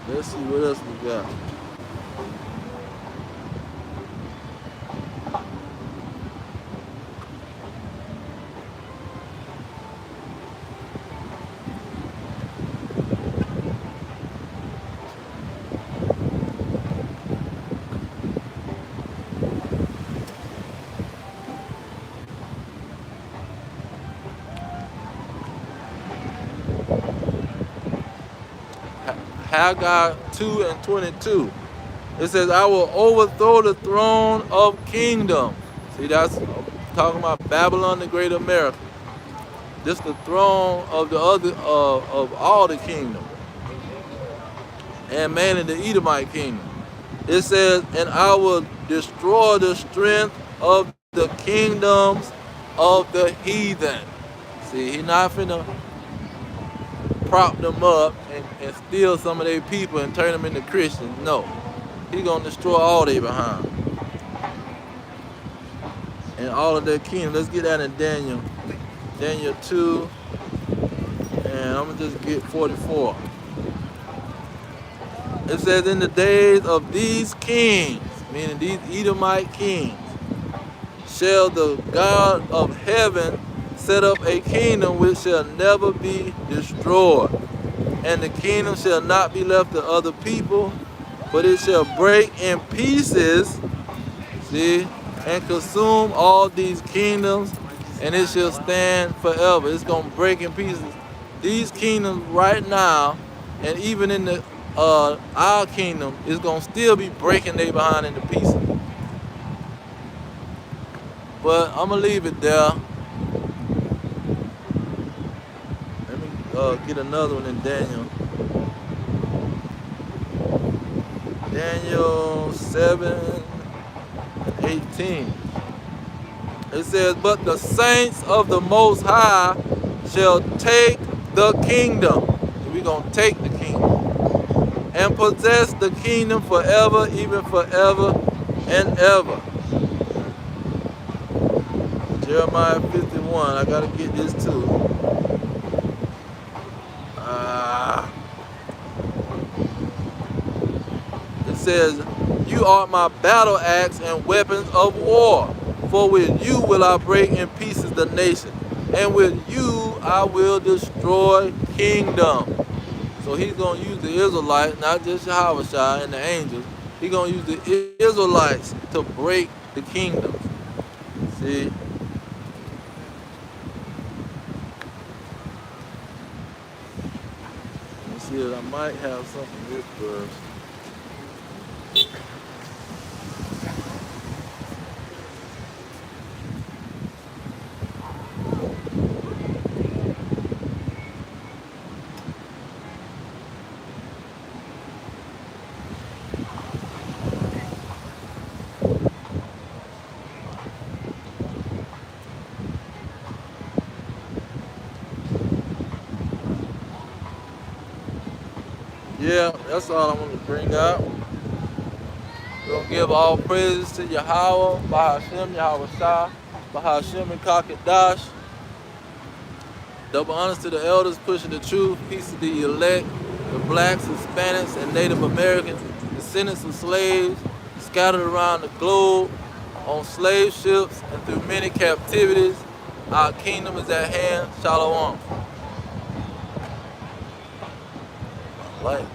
Let's see what else we got. Haggai 2 and 22. It says, I will overthrow the throne of kingdom. See, that's talking about Babylon the Great America. This the throne of the other of all the kingdom. And mainly the Edomite kingdom. It says, and I will destroy the strength of the kingdoms of the heathen. See, he's not finna prop them up and steal some of their people and turn them into Christians. No. He's going to destroy all they behind. and all of their kingdom. Let's get that in Daniel. Daniel 2, and I'm going to just get 44. It says, in the days of these kings, meaning these Edomite kings, shall the God of heaven set up a kingdom which shall never be destroyed. And the kingdom shall not be left to other people, but it shall break in pieces, see, and consume all these kingdoms, and it shall stand forever. It's going to break in pieces. These kingdoms right now, and even in the our kingdom, is going to still be breaking they behind into pieces. But I'm going to leave it there. Let me get another one in Daniel. Daniel 7:18. It says, but the saints of the Most High shall take the kingdom. We're going to take the kingdom. And possess the kingdom forever, even forever and ever. Jeremiah 51. I got to get this too. It says, you are my battle axe and weapons of war. For with you will I break in pieces the nation, and with you I will destroy kingdom. So he's going to use the Israelites, not just Yahweh and the angels. He's going to use the Israelites to break the kingdoms. See? Let me see if I might have something in this verse. Yeah, that's all I want to bring out. We're going to give all praises to Yahweh, Bahashem, Yahweh Shah, Bahashem and Kakadash. Double honors to the elders pushing the truth. Peace to the elect, the blacks, Hispanics, and Native Americans, descendants of slaves, scattered around the globe, on slave ships, and through many captivities. Our kingdom is at hand. Shalom. Like.